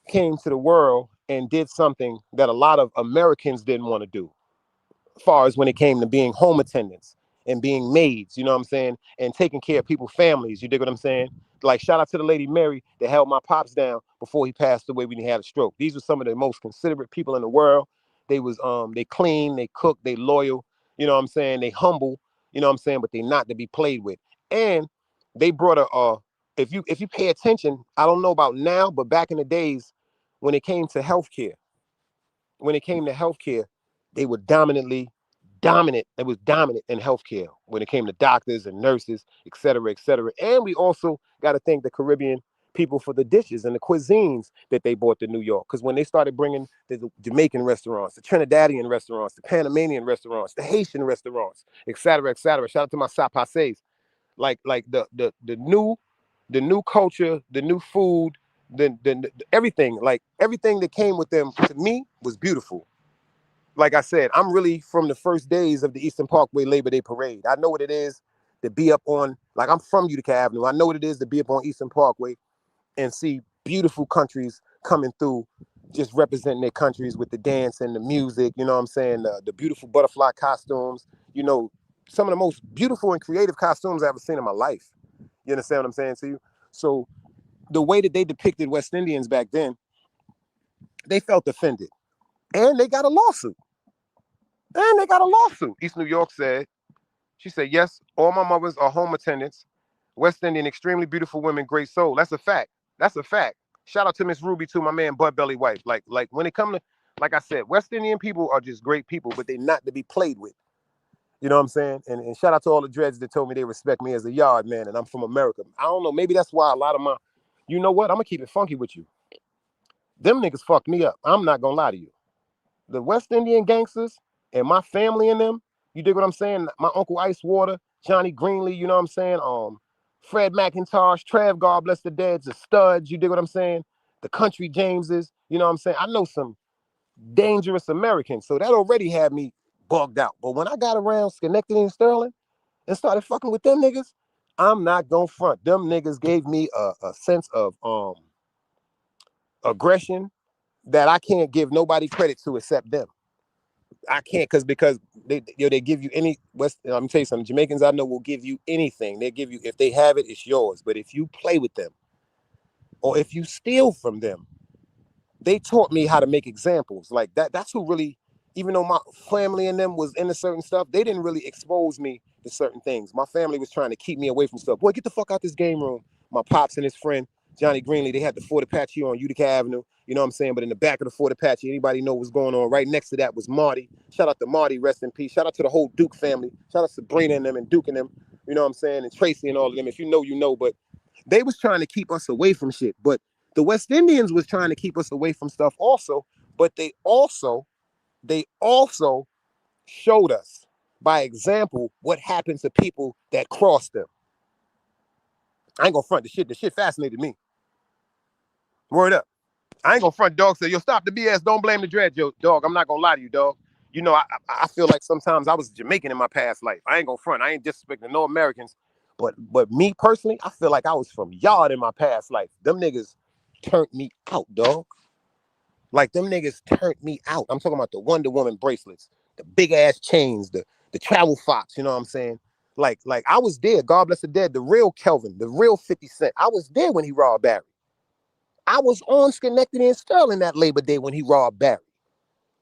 came to the world and did something that a lot of Americans didn't want to do, as far as when it came to being home attendants and being maids, you know what I'm saying, and taking care of people's families. You dig what I'm saying? Like, shout out to the lady Mary that held my pops down before he passed away when he had a stroke. These were some of the most considerate people in the world. They clean, they cook, they loyal, you know what I'm saying, they humble, you know what I'm saying, but they not to be played with. And they brought if you pay attention, I don't know about now, but back in the days, when it came to healthcare, they were dominant. It was dominant in healthcare when it came to doctors and nurses, et cetera, et cetera. And we also got to thank the Caribbean people for the dishes and the cuisines that they brought to New York. Because when they started bringing the Jamaican restaurants, the Trinidadian restaurants, the Panamanian restaurants, the Haitian restaurants, et cetera, et cetera. Shout out to my Sapases. Like the new culture, the new food, the everything, like everything that came with them, to me, was beautiful. Like I said, I'm really from the first days of the Eastern Parkway Labor Day Parade. I know what it is to be up on, like, I'm from Utica Avenue. I know what it is to be up on Eastern Parkway and see beautiful countries coming through, just representing their countries with the dance and the music, you know what I'm saying? The beautiful butterfly costumes, some of the most beautiful and creative costumes I've ever seen in my life. You understand what I'm saying to you? So the way that they depicted West Indians back then, they felt offended. And they got a lawsuit. East New York said, she said, yes, all my mothers are home attendants. West Indian, extremely beautiful women, great soul. That's a fact. Shout out to Miss Ruby, to my man Bud Belly White. Like when it comes to, like I said, West Indian people are just great people, but they're not to be played with. You know what I'm saying? And shout out to all the dreads that told me they respect me as a yard man, and I'm from America. I don't know, maybe that's why a lot of my, you know what? I'm gonna keep it funky with you. Them niggas fucked me up. I'm not gonna lie to you. The West Indian gangsters and my family and them, you dig what I'm saying? My Uncle Icewater, Johnny Greenlee, you know what I'm saying? Fred McIntosh, Trav, God bless the dead, the studs, you dig what I'm saying? The Country Jameses, you know what I'm saying? I know some dangerous Americans, so that already had me bugged out. But when I got around Schenectady and Sterling and started fucking with them niggas, I'm not gonna front. Them niggas gave me a sense of aggression that I can't give nobody credit to except them. I can't because they give you any West. I'm gonna tell you something. Jamaicans I know will give you anything. They give you if they have it, it's yours. But if you play with them or if you steal from them, they taught me how to make examples like that. That's who really, even though my family and them was into certain stuff, they didn't really expose me to certain things. My family was trying to keep me away from stuff. Boy, get the fuck out this game room. My pops and his friend Johnny Greenlee, they had the Fort Apache on Utica Avenue. You know what I'm saying? But in the back of the Fort Apache, anybody know what's going on? Right next to that was Marty. Shout out to Marty, rest in peace. Shout out to the whole Duke family. Shout out to Sabrina and them and Duke and them. You know what I'm saying? And Tracy and all of them. If you know, you know. But they was trying to keep us away from shit. But the West Indians was trying to keep us away from stuff also. But they also showed us by example what happens to people that cross them. I ain't gonna front the shit. The shit fascinated me. Word up. I ain't gonna front. Dog say, yo, stop the BS. Don't blame the dread, yo, dog. I'm not gonna lie to you, dog. You know, I feel like sometimes I was Jamaican in my past life. I ain't gonna front. I ain't disrespecting no Americans, but me personally, I feel like I was from Yard in my past life. Them niggas turned me out, dog. Like them niggas turned me out. I'm talking about the Wonder Woman bracelets, the big ass chains, the travel fox. You know what I'm saying? Like I was there. God bless the dead. The real Kelvin, the real 50 Cent. I was there when he robbed Barry. I was on Schenectady and Sterling that Labor Day when he robbed Barry.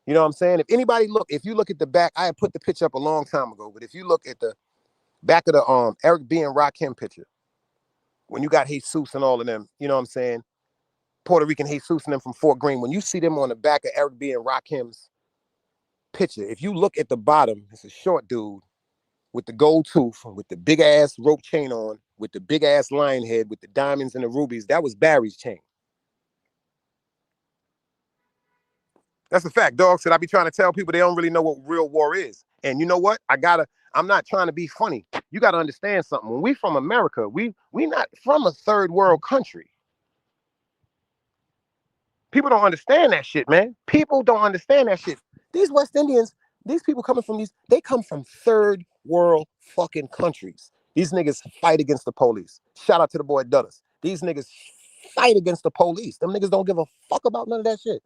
You know what I'm saying? If you look at the back, I had put the picture up a long time ago, but if you look at the back of the Eric B. and Rakim picture, when you got Jesus and all of them, you know what I'm saying? Puerto Rican Jesus and them from Fort Greene, when you see them on the back of Eric B. and Rakim's picture, if you look at the bottom, it's a short dude with the gold tooth, with the big ass rope chain on, with the big ass lion head, with the diamonds and the rubies. That was Barry's chain. That's a fact. Dog said I be trying to tell people they don't really know what real war is. And you know what? I'm not trying to be funny. You gotta understand something. When we from America, we not from a third world country. People don't understand that shit, man. People don't understand that shit. These West Indians, these people coming from they come from third world fucking countries. These niggas fight against the police. Shout out to the boy Dulles. These niggas fight against the police. Them niggas don't give a fuck about none of that shit.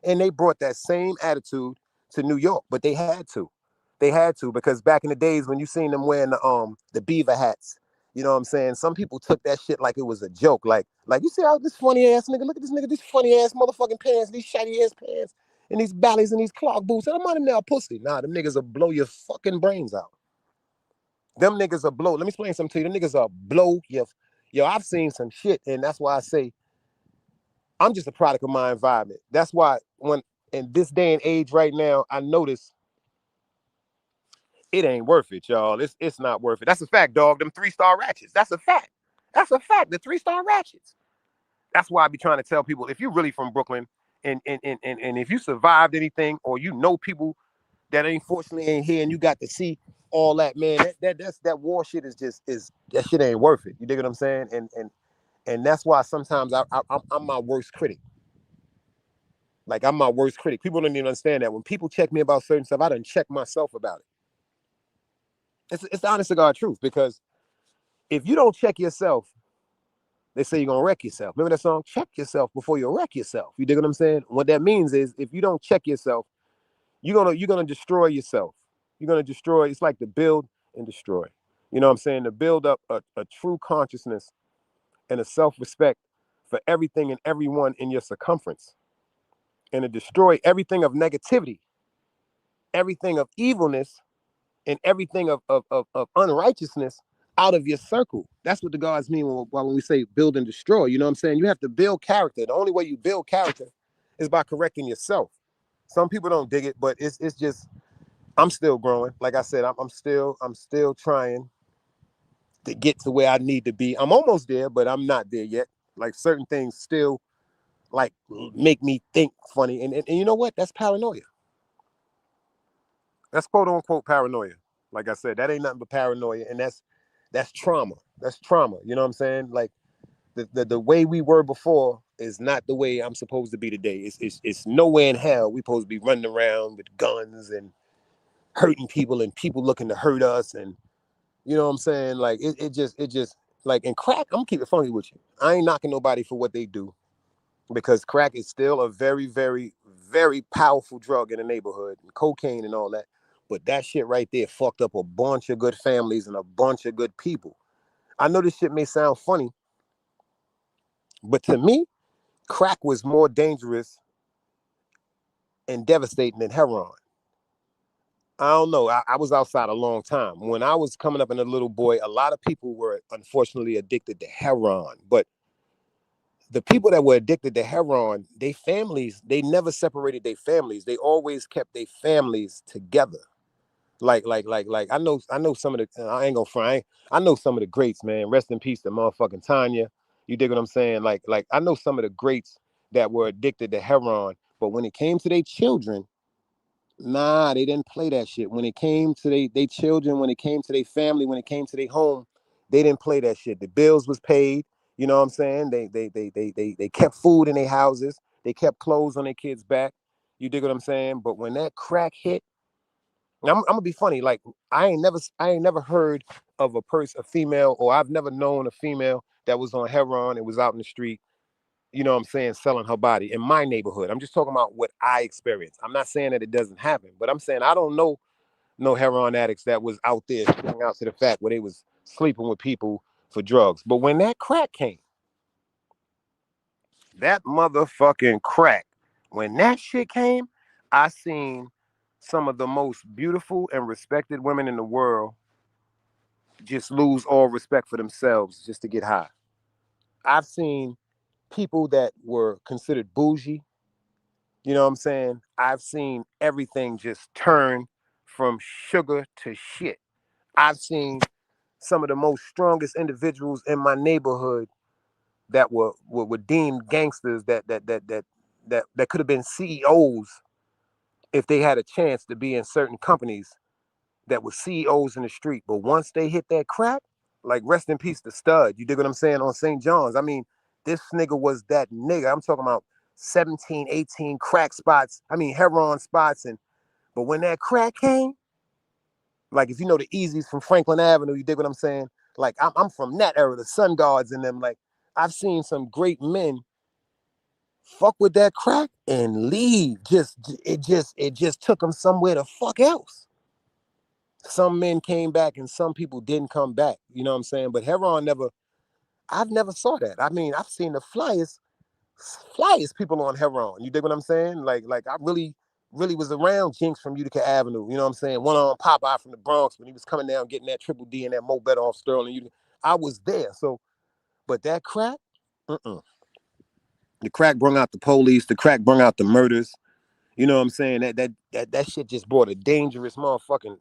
And they brought that same attitude to New York, but they had to. They had to because back in the days when you seen them wearing the beaver hats, you know what I'm saying? Some people took that shit like it was a joke. Like you see how this funny ass nigga, look at this nigga, these funny ass motherfucking pants, these shiny ass pants, and these ballies and these clog boots. And I'm on them now, pussy. Nah, them niggas will blow your fucking brains out. Them niggas will blow. Let me explain something to you. Them niggas will blow your. Yo, I've seen some shit, and that's why I say I'm just a product of my environment. That's why when in this day and age right now, I notice it ain't worth it, y'all. It's not worth it. That's a fact, dog. Them 3-star ratchets. That's a fact. That's a fact. The 3-star ratchets. That's why I be trying to tell people if you're really from Brooklyn and if you survived anything or you know people that unfortunately ain't here and you got to see all that, man, that war shit is that shit ain't worth it. You dig what I'm saying? And that's why sometimes I'm my worst critic. Like I'm my worst critic. People don't even understand that. When people check me about certain stuff, I done check myself about it. It's the honest to God truth because if you don't check yourself, they say you're gonna wreck yourself. Remember that song? Check yourself before you wreck yourself. You dig what I'm saying? What that means is if you don't check yourself, you're gonna destroy yourself. You're gonna destroy. It's like to build and destroy. You know what I'm saying? To build up a true consciousness and a self-respect for everything and everyone in your circumference, and to destroy everything of negativity, everything of evilness, and everything of unrighteousness out of your circle. That's what the gods mean when we say build and destroy. You know what I'm saying? You have to build character. The only way you build character is by correcting yourself. Some people don't dig it, but it's just I'm still growing. Like I said, I'm still trying to get to where I need to be. I'm almost there, but I'm not there yet. Like certain things still like make me think funny. And you know what? That's paranoia. That's quote unquote paranoia. Like I said, that ain't nothing but paranoia. And that's trauma. That's trauma. You know what I'm saying? Like the way we were before is not the way I'm supposed to be today. It's nowhere in hell we supposed to be running around with guns and hurting people and people looking to hurt us, and you know what I'm saying? Like it just like, and crack, I'm gonna keep it funky with you. I ain't knocking nobody for what they do, because crack is still a very, very, very powerful drug in the neighborhood, and cocaine and all that. But that shit right there fucked up a bunch of good families and a bunch of good people. I know this shit may sound funny, but to me, crack was more dangerous and devastating than heroin. I don't know. I was outside a long time. When I was coming up and a little boy, a lot of people were unfortunately addicted to heroin. But the people that were addicted to heroin, they families, they never separated their families. They always kept their families together. Like I know some of the, I ain't gonna front. I know some of the greats, man. Rest in peace to motherfucking Tanya. You dig what I'm saying? Like I know some of the greats that were addicted to heroin, but when it came to their children, nah, they didn't play that shit. When it came to they children, when it came to their family, when it came to their home, they didn't play that shit. The bills was paid. You know what I'm saying? They kept food in their houses. They kept clothes on their kids' back. You dig what I'm saying? But when that crack hit, I'm gonna be funny. Like I ain't never heard of a female, or I've never known a female that was on heroin and was out in the street, you know what I'm saying, selling her body in my neighborhood. I'm just talking about what I experienced. I'm not saying that it doesn't happen, but I'm saying I don't know no heroin addicts that was out there showing out to the fact where they was sleeping with people for drugs. But when that crack came, that motherfucking crack, when that shit came, I seen some of the most beautiful and respected women in the world just lose all respect for themselves just to get high. I've seen people that were considered bougie. You know what I'm saying? I've seen everything just turn from sugar to shit. I've seen some of the most strongest individuals in my neighborhood that were deemed gangsters, that could have been CEOs if they had a chance to be in certain companies, that were CEOs in the street. But once they hit that crack, like rest in peace to Stud. You dig what I'm saying? On St. John's. I mean, this nigga was that nigga. I'm talking about 17, 18 crack spots. I mean, heroin spots. And but when that crack came, like if you know the Easies from Franklin Avenue, you dig what I'm saying? Like I'm from that era, the Sun Guards and them. Like I've seen some great men fuck with that crack and leave. It just took them somewhere the fuck else. Some men came back and some people didn't come back. You know what I'm saying? But heroin never. I've never saw that. I mean, I've seen the flyest people on heroin. You dig what I'm saying? Like I really was around Jinx from Utica Avenue. You know what I'm saying? One on Popeye from the Bronx when he was coming down getting that triple D and that Mo Better off Sterling. I was there. So, but that crack, the crack brung out the police. The crack brung out the murders. You know what I'm saying? That shit just brought a dangerous motherfucking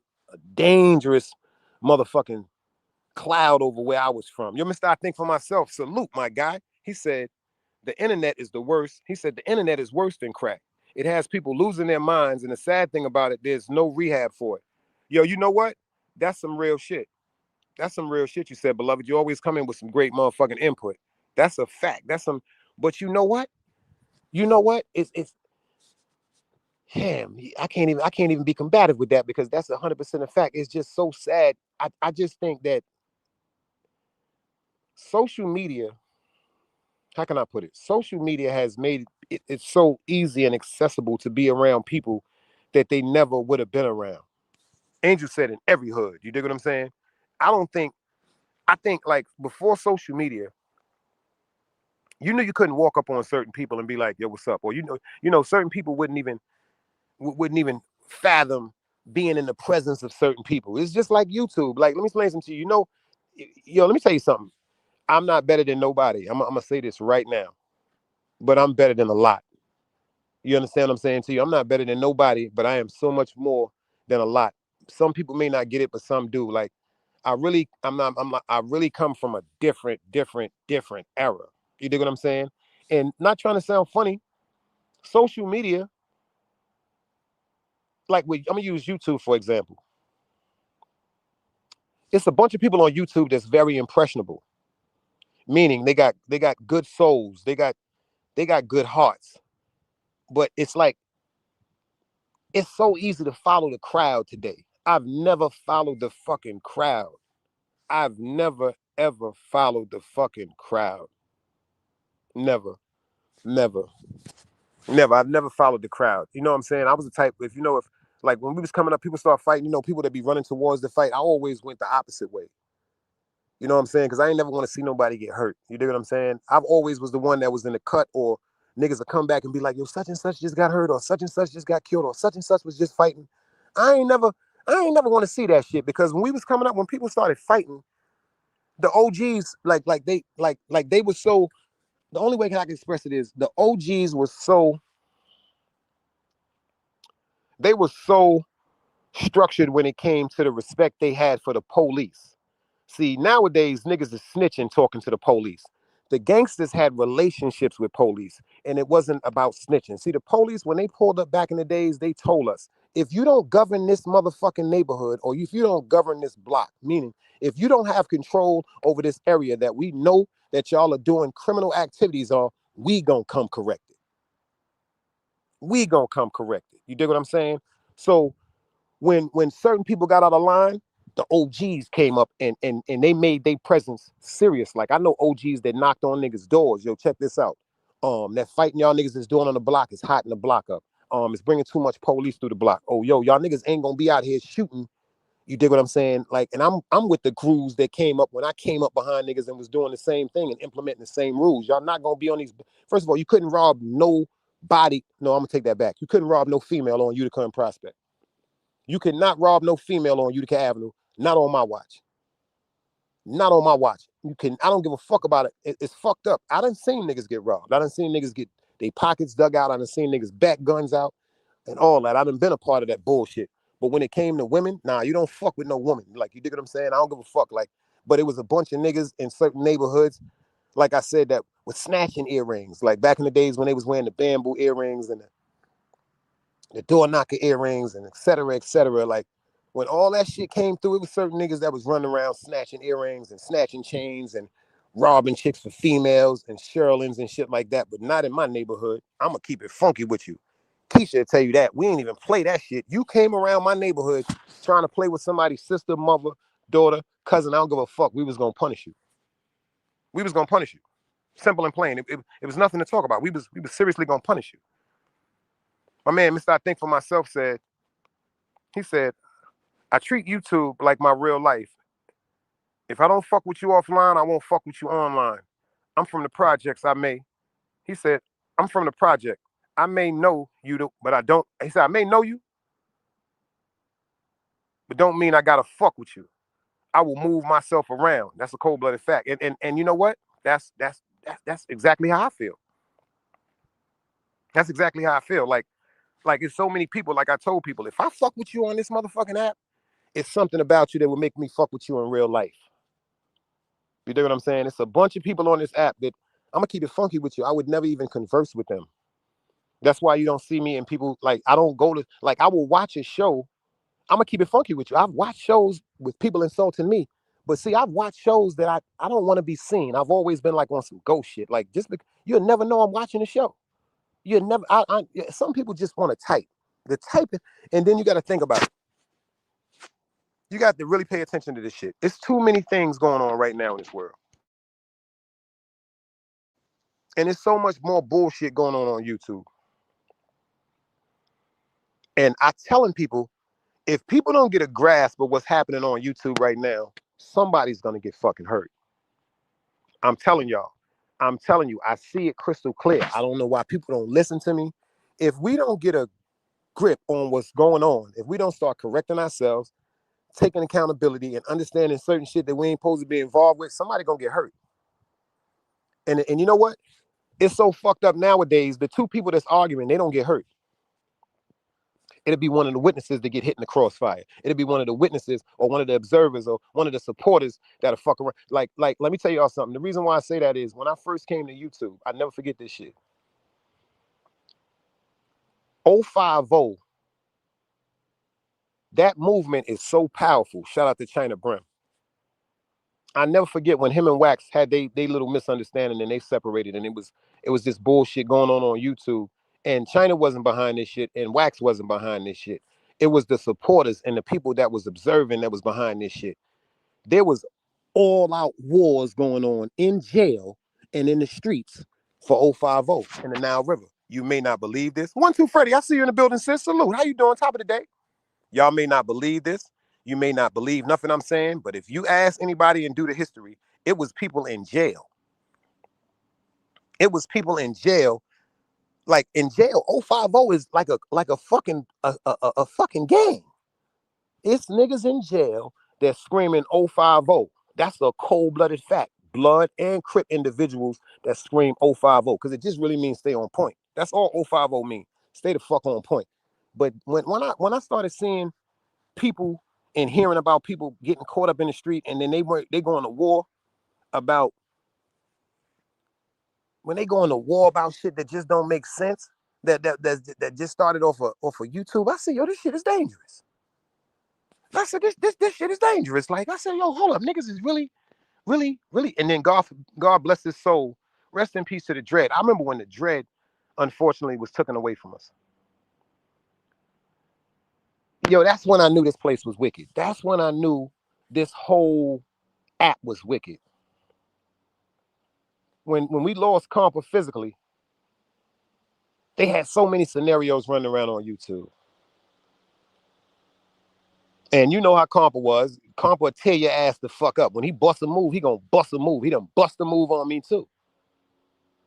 cloud over where I was from. You understand? I think for myself. Salute, my guy. He said the internet is the worst. He said the internet is worse than crack. It has people losing their minds, and the sad thing about it, there's no rehab for it. Yo, you know what? That's some real shit. That's some real shit you said, beloved. You always come in with some great motherfucking input. That's a fact. That's some. But you know what? You know what? It's damn. I can't even be combative with that, because that's 100% a fact. It's just so sad. I just think that social media, how can I put it? Social media has made it so easy and accessible to be around people that they never would have been around. Angel said in every hood. You dig what I'm saying? I don't think, I think like before social media, you knew you couldn't walk up on certain people and be like, yo, what's up? Or certain people wouldn't even fathom being in the presence of certain people. It's just like YouTube. Like, let me explain something to you. Let me tell you something. I'm not better than nobody. I'm gonna say this right now, but I'm better than a lot. You understand what I'm saying to you? I'm not better than nobody, but I am so much more than a lot. Some people may not get it, but some do. Like I really come from a different era. You dig what I'm saying? And not trying to sound funny, social media, I'm gonna use YouTube for example. It's a bunch of people on YouTube that's very impressionable, meaning they got good souls, they got good hearts, but it's like It's so easy to follow the crowd today. I've never followed the fucking crowd. I've never ever followed the fucking crowd. Never, never, never. I've never followed the crowd. You know what I'm saying? I was the type, if like when we was coming up, people start fighting, people that be running towards the fight, I always went the opposite way. You know what I'm saying? Because I ain't never want to see nobody get hurt. You dig what I'm saying? I've always was the one that was in the cut, or niggas will come back and be like, yo, such and such just got hurt, or such and such just got killed, or such and such was just fighting. I ain't never, I ain't never want to see that shit, because when we was coming up, when people started fighting, the OGs, like they were so, the only way I can express it is the OGs were so, they were so structured when it came to the respect they had for the police. See, nowadays, niggas is snitching talking to the police. The gangsters had relationships with police, and it wasn't about snitching. See, the police, when they pulled up back in the days, they told us, if you don't govern this motherfucking neighborhood, or if you don't govern this block, meaning if you don't have control over this area that we know that y'all are doing criminal activities on, we gonna come correct it. We gonna come correct it. You dig what I'm saying? So when certain people got out of line, the OGs came up and they made their presence serious. Like, I know OGs that knocked on niggas' doors. Yo, check this out. That fighting y'all niggas is doing on the block is hotting the block up. It's bringing too much police through the block. Oh, yo, y'all niggas ain't gonna be out here shooting. You dig what I'm saying? Like, and I'm with the crews that came up when I came up behind niggas and was doing the same thing and implementing the same rules. Y'all not gonna be on these. First of all, you couldn't rob no body. No, I'm gonna take that back. You couldn't rob no female on Utica and Prospect. You cannot rob no female on Utica Avenue. Not on my watch. Not on my watch. You can. I don't give a fuck about it. It's fucked up. I done seen niggas get robbed. I done seen niggas get their pockets dug out. I done seen niggas back guns out and all that. I done been a part of that bullshit. But when it came to women, nah, you don't fuck with no woman. Like, you dig what I'm saying? I don't give a fuck. Like, but it was a bunch of niggas in certain neighborhoods, like I said, that was snatching earrings. Like back in the days when they was wearing the bamboo earrings and the door knocker earrings and et cetera, et cetera. Like, when all that shit came through, it was certain niggas that was running around snatching earrings and snatching chains and robbing chicks for females and shearlings and shit like that, but not in my neighborhood. I'm gonna keep it funky with you. Keisha will tell you that. We ain't even play that shit. You came around my neighborhood trying to play with somebody's sister, mother, daughter, cousin. I don't give a fuck. We was gonna punish you. We was gonna punish you. Simple and plain. It was nothing to talk about. We was seriously gonna punish you. My man, Mr. I Think for Myself said, he said, I treat YouTube like my real life. If I don't fuck with you offline, I won't fuck with you online. I'm from the projects. He said, I'm from the project. I may know you, but I don't. He said, I may know you, but don't mean I gotta fuck with you. I will move myself around. That's a cold-blooded fact. And you know what? That's exactly how I feel. That's exactly how I feel. Like it's so many people. Like I told people, if I fuck with you on this motherfucking app, it's something about you that will make me fuck with you in real life. You know what I'm saying? It's a bunch of people on this app that I'm gonna keep it funky with you. I would never even converse with them. That's why you don't see me and people like I don't go to like I will watch a show. I'm gonna keep it funky with you. I've watched shows with people insulting me, but see, I've watched shows that I don't want to be seen. I've always been like on some ghost shit. Like you'll never know I'm watching a show. You'll never. Some people just want to type. The typing, and then you got to think about it. You got to really pay attention to this shit. It's too many things going on right now in this world. And there's so much more bullshit going on YouTube. And I'm telling people, if people don't get a grasp of what's happening on YouTube right now, somebody's gonna get fucking hurt. I'm telling y'all. I'm telling you, I see it crystal clear. I don't know why people don't listen to me. If we don't get a grip on what's going on, if we don't start correcting ourselves, taking accountability and understanding certain shit that we ain't supposed to be involved with, somebody gonna get hurt. And you know what? It's so fucked up nowadays. The two people that's arguing, they don't get hurt. It'll be one of the witnesses that get hit in the crossfire. It'll be one of the witnesses or one of the observers or one of the supporters that'll fuck around. Like, let me tell y'all something. The reason why I say that is when I first came to YouTube, I never forget this shit. 050, that movement is so powerful. Shout out to China Brim. I never forget when him and Wax had they little misunderstanding and they separated and it was this bullshit going on YouTube. And China wasn't behind this shit, and Wax wasn't behind this shit. It was the supporters and the people that was observing that was behind this shit. There was all out wars going on in jail and in the streets for 050 in the Nile River. You may not believe this. 1-2 Freddie, I see you in the building, sis. Salute. How you doing? Top of the day. Y'all may not believe this. You may not believe nothing I'm saying, but if you ask anybody and do the history, it was people in jail. It was people in jail. Like in jail, 050 is like a fucking a fucking gang. It's niggas in jail that's screaming 050. That's a cold-blooded fact. Blood and Crip individuals that scream 050, because it just really means stay on point. That's all 050 means. Stay the fuck on point. But when I started seeing people and hearing about people getting caught up in the street, and then they going to war about when they go into war about shit that just don't make sense, that just started off of YouTube. I said, yo, this shit is dangerous. I said, this shit is dangerous. Like I said, yo, hold up, niggas is really, really, really. And then God bless his soul. Rest in peace to the Dread. I remember when the Dread, unfortunately, was taken away from us. Yo, that's when I knew this place was wicked. That's when I knew this whole app was wicked. When we lost Compa physically, they had so many scenarios running around on YouTube. And you know how Compa was. Compa would tear your ass the fuck up. When he busts a move, he gonna bust a move. He done bust a move on me too.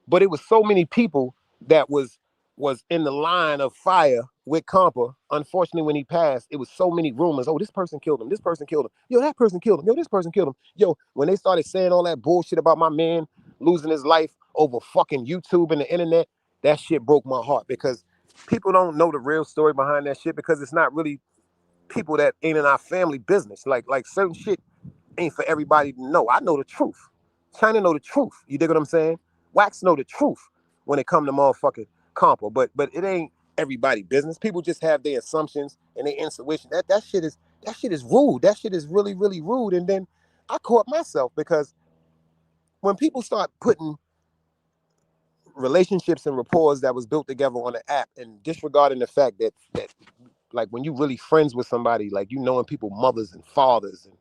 But it was so many people that was in the line of fire with Compa. Unfortunately, when he passed, it was so many rumors. Oh, this person killed him. This person killed him. Yo, that person killed him. Yo, this person killed him. Yo, when they started saying all that bullshit about my man losing his life over fucking YouTube and the internet, that shit broke my heart, because people don't know the real story behind that shit, because it's not really people that ain't in our family business. Like certain shit ain't for everybody to know. I know the truth. China know the truth. You dig what I'm saying? Wax know the truth when it come to motherfucking Compa, but it ain't everybody business. People just have their assumptions and their intuition. That shit is rude. That shit is really, really rude. And then I caught myself, because when people start putting relationships and rapport that was built together on the app and disregarding the fact that like when you really friends with somebody, like you knowing people mothers and fathers and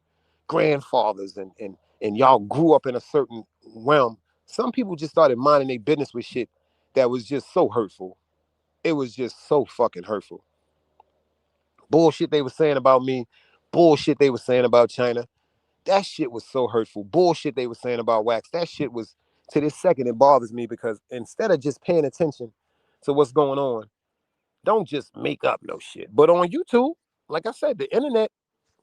grandfathers and y'all grew up in a certain realm, some people just started minding their business with shit that was just so hurtful. It was just so fucking hurtful. Bullshit they were saying about me, bullshit they were saying about China. That shit was so hurtful. Bullshit they were saying about Wax. That shit was, to this second, it bothers me, because instead of just paying attention to what's going on, don't just make up no shit. But on YouTube, like I said, the internet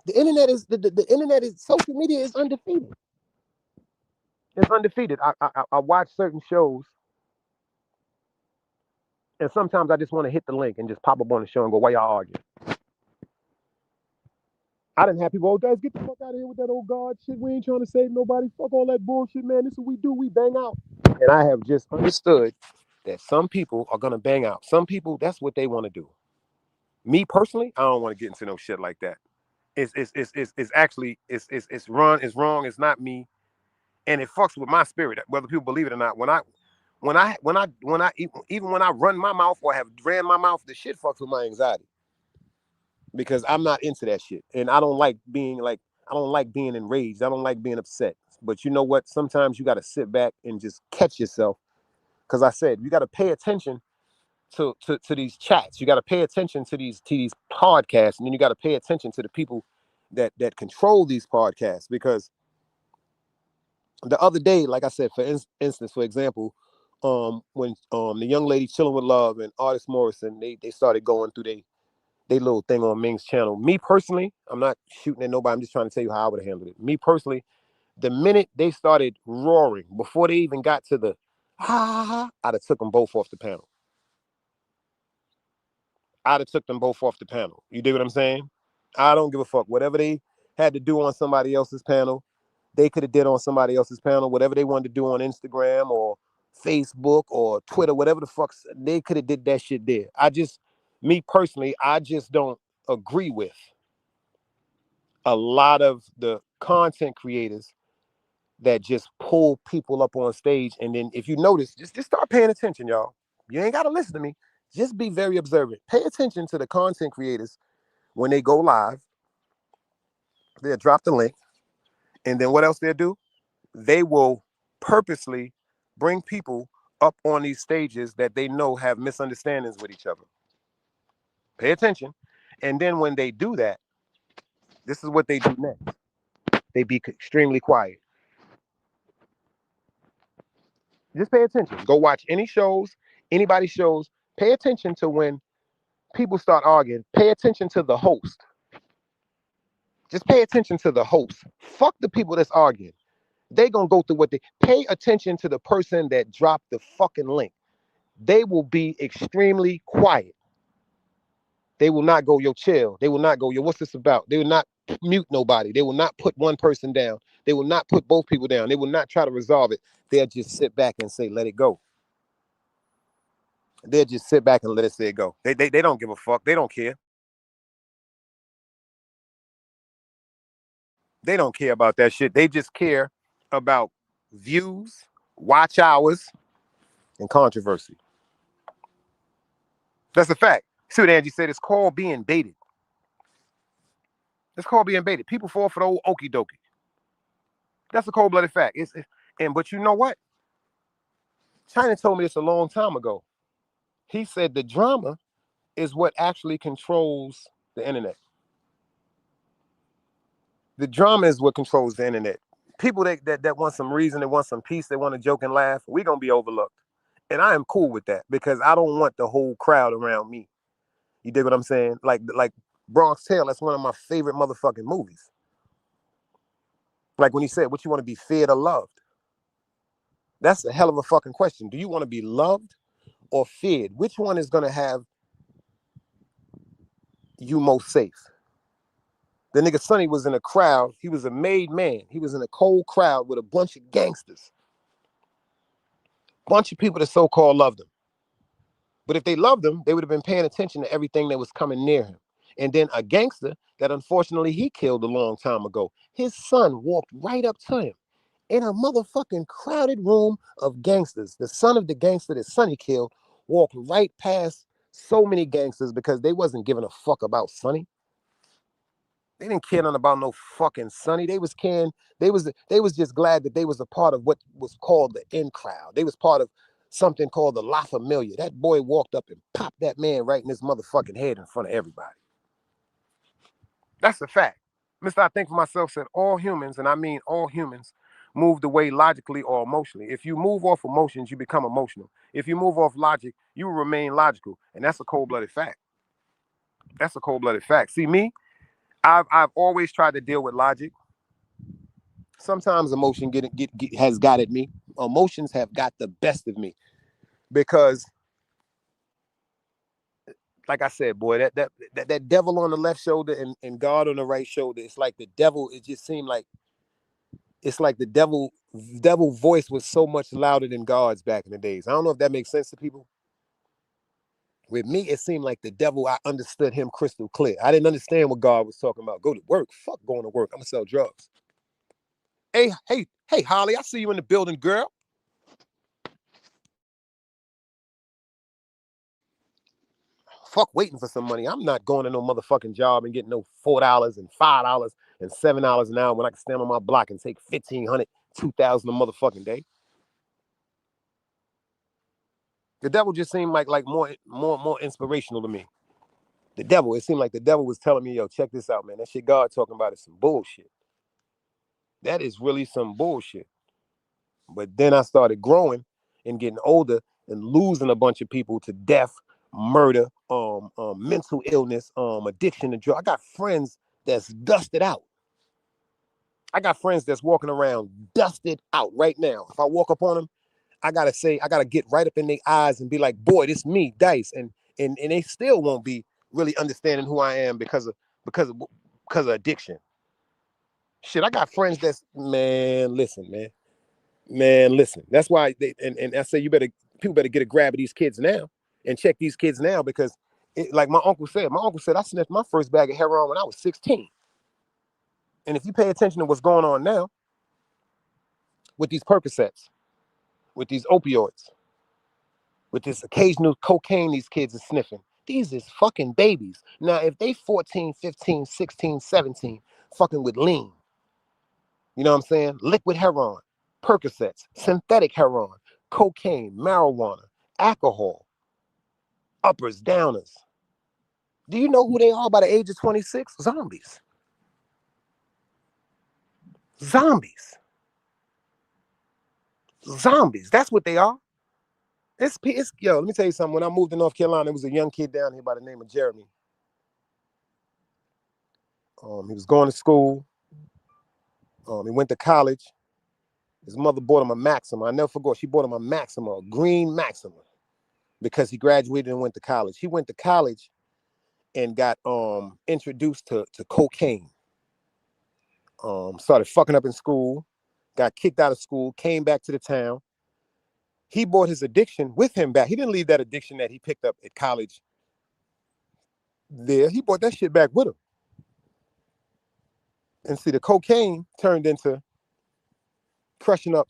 is the internet is social media is undefeated. It's undefeated. I watch certain shows, and sometimes I just want to hit the link and just pop up on the show and go, "Why y'all arguing?" I didn't have people, "Oh, guys, get the fuck out of here with that old God shit. We ain't trying to save nobody. Fuck all that bullshit, man. This is what we do. We bang out." And I have just understood that some people are gonna bang out. Some people, that's what they want to do. Me personally, I don't want to get into no shit like that. It's actually it's wrong. It's wrong. It's not me, and it fucks with my spirit, whether people believe it or not. Even when I run my mouth or have ran my mouth, the shit fucks with my anxiety, because I'm not into that shit, and I don't like being enraged. I don't like being upset. But you know what? Sometimes you got to sit back and just catch yourself, because I said you got to pay attention to these chats. You got to pay attention to these podcasts, and then you got to pay attention to the people that control these podcasts, because the other day, like I said, for instance, for example, when the young lady Chilling with Love and Artist Morrison, they started going through they little thing on Ming's channel. Me personally, I'm not shooting at nobody. I'm just trying to tell you how I would have handled it. Me personally, the minute they started roaring, before they even got to the I'd have took them both off the panel. I'd have took them both off the panel. You dig what I'm saying? I don't give a fuck. Whatever they had to do on somebody else's panel, they could have did on somebody else's panel. Whatever they wanted to do on Instagram or Facebook or Twitter, whatever the fuck, they could have did that shit there. Me personally, I just don't agree with a lot of the content creators that just pull people up on stage. And then if you notice, just start paying attention, y'all. You ain't got to listen to me. Just be very observant. Pay attention to the content creators when they go live. They'll drop the link. And then what else they'll do? They will purposely bring people up on these stages that they know have misunderstandings with each other. Pay attention. And then when they do that, this is what they do next. They be extremely quiet. Just pay attention. Go watch any shows, anybody's shows. Pay attention to when people start arguing. Pay attention to the host. Just pay attention to the host. Fuck the people that's arguing. They gonna go through what they pay attention to the person that dropped the fucking link. They will be extremely quiet. They will not go, yo, chill. They will not go, yo, what's this about? They will not mute nobody. They will not put one person down. They will not put both people down. They will not try to resolve it. They'll just sit back and say, let it go. They'll just sit back and let it say go. They don't give a fuck. They don't care. They don't care about that shit. They just care about views, watch hours, and controversy. That's a fact. See what Angie said? It's called being baited. It's called being baited. People fall for the old okie dokie. That's a cold-blooded fact. But you know what? China told me this a long time ago. He said the drama is what actually controls the internet. The drama is what controls the internet. People that want some reason, they want some peace, they want to joke and laugh, we're going to be overlooked. And I am cool with that because I don't want the whole crowd around me. You dig what I'm saying? Like Bronx Tale, that's one of my favorite motherfucking movies. Like when he said, what you want to be, feared or loved? That's a hell of a fucking question. Do you want to be loved or feared? Which one is going to have you most safe? The nigga Sonny was in a crowd. He was a made man. He was in a cold crowd with a bunch of gangsters. Bunch of people that so-called loved him. But if they loved him, they would have been paying attention to everything that was coming near him. And then a gangster that unfortunately he killed a long time ago, his son walked right up to him in a motherfucking crowded room of gangsters. The son of the gangster that Sonny killed walked right past so many gangsters because they wasn't giving a fuck about Sonny. They didn't care nothing about no fucking Sonny. They was just glad that they was a part of what was called the in crowd. They was part of something called the La Familia. That boy walked up and popped that man right in his motherfucking head in front of everybody. That's a fact. Mr. I think for myself said all humans, and I mean all humans, move the way logically or emotionally. If you move off emotions, you become emotional. If you move off logic, you will remain logical. And that's a cold-blooded fact. That's a cold-blooded fact. See, me, I've always tried to deal with logic. Sometimes emotion has got at me. Emotions have got the best of me because, like I said, boy, that devil on the left shoulder and God on the right shoulder. It's like the devil. It just seemed like it's like the devil voice was so much louder than God's back in the days. I don't know if that makes sense to people. With me, it seemed like the devil, I understood him crystal clear. I didn't understand what God was talking about. Go to work. Fuck going to work. I'm going to sell drugs. Hey, Holly, I see you in the building, girl. Fuck waiting for some money. I'm not going to no motherfucking job and getting no $4 and $5 and $7 an hour when I can stand on my block and take 1,500, 2,000 a motherfucking day. The devil just seemed like more inspirational to me. The devil, it seemed like the devil was telling me, yo, check this out, man. That shit God talking about is some bullshit. That is really some bullshit. But then I started growing and getting older and losing a bunch of people to death, murder, mental illness, addiction to drugs. I got friends that's dusted out. I got friends that's walking around dusted out right now. If I walk up on them, I gotta get right up in their eyes and be like, boy, this me, Dice. And they still won't be really understanding who I am because of addiction. Shit, I got friends that's, man, listen. That's why and I say people better get a grab of these kids now and check these kids now because like my uncle said I sniffed my first bag of heroin when I was 16. And if you pay attention to what's going on now with these Percocets, with these opioids, with this occasional cocaine these kids are sniffing. These is fucking babies. Now, if they 14, 15, 16, 17, fucking with lean, you know what I'm saying? Liquid heroin, Percocets, synthetic heroin, cocaine, marijuana, alcohol, uppers, downers. Do you know who they are by the age of 26? Zombies. Zombies. Zombies. That's what they are. It's yo, let me tell you something. When I moved to North Carolina, there was a young kid down here by the name of Jeremy. He was going to school. He went to college. His mother bought him a Maxima. I never forgot. She bought him a Maxima, a green Maxima, because he graduated and went to college. He went to college and got introduced to cocaine. Started fucking up in school, got kicked out of school, came back to the town. He brought his addiction with him back. He didn't leave that addiction that he picked up at college there. He brought that shit back with him. And see, the cocaine turned into crushing up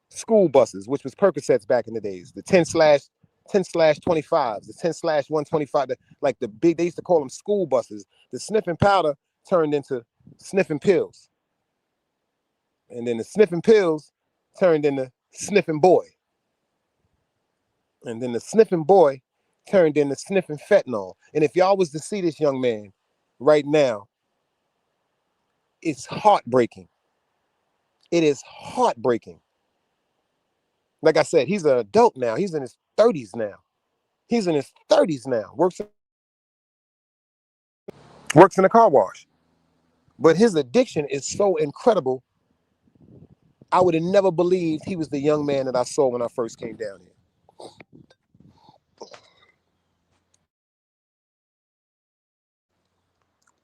school buses, which was Percocets back in the days. The 10/25s, the 10/125, like the big, they used to call them school buses. The sniffing powder turned into sniffing pills. And then the sniffing pills turned into sniffing boy. And then the sniffing boy turned into sniffing fentanyl. And if y'all was to see this young man right now, it's heartbreaking. It is heartbreaking. Like I said, he's an adult now. He's in his 30s now. Works in a car wash. But his addiction is so incredible. I would have never believed he was the young man that I saw when I first came down here.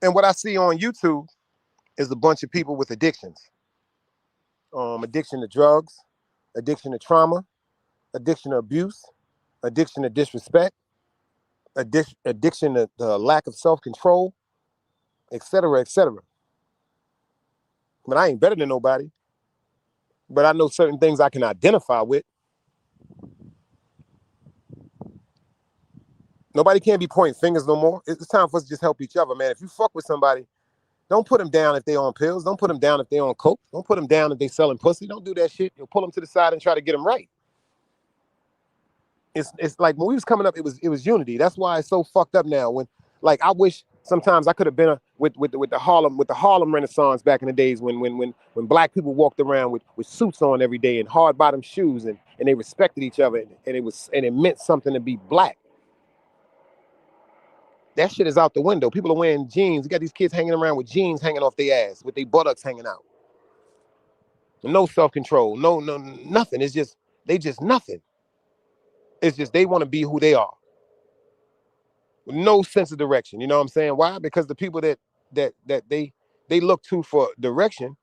And what I see on YouTube is a bunch of people with addictions. Addiction to drugs, addiction to trauma, addiction to abuse, addiction to disrespect, addiction to the lack of self-control, etc., etc. But I ain't better than nobody. But I know certain things I can identify with. Nobody can't be pointing fingers no more. It's time for us to just help each other, man. If you fuck with somebody, don't put them down if they on pills. Don't put them down if they on coke. Don't put them down if they selling pussy. Don't do that shit. You'll pull them to the side and try to get them right. It's like when we was coming up, it was unity. That's why it's so fucked up now. When like I wish sometimes I could have been with the Harlem Renaissance back in the days when black people walked around with suits on every day and hard bottom shoes and they respected each other and it meant something to be black. That shit is out the window. People are wearing jeans. You got these kids hanging around with jeans hanging off their ass with their buttocks hanging out. No self-control. No, nothing. It's just they just nothing. It's just they want to be who they are. No sense of direction. You know what I'm saying? Why? Because the people that they look to for direction,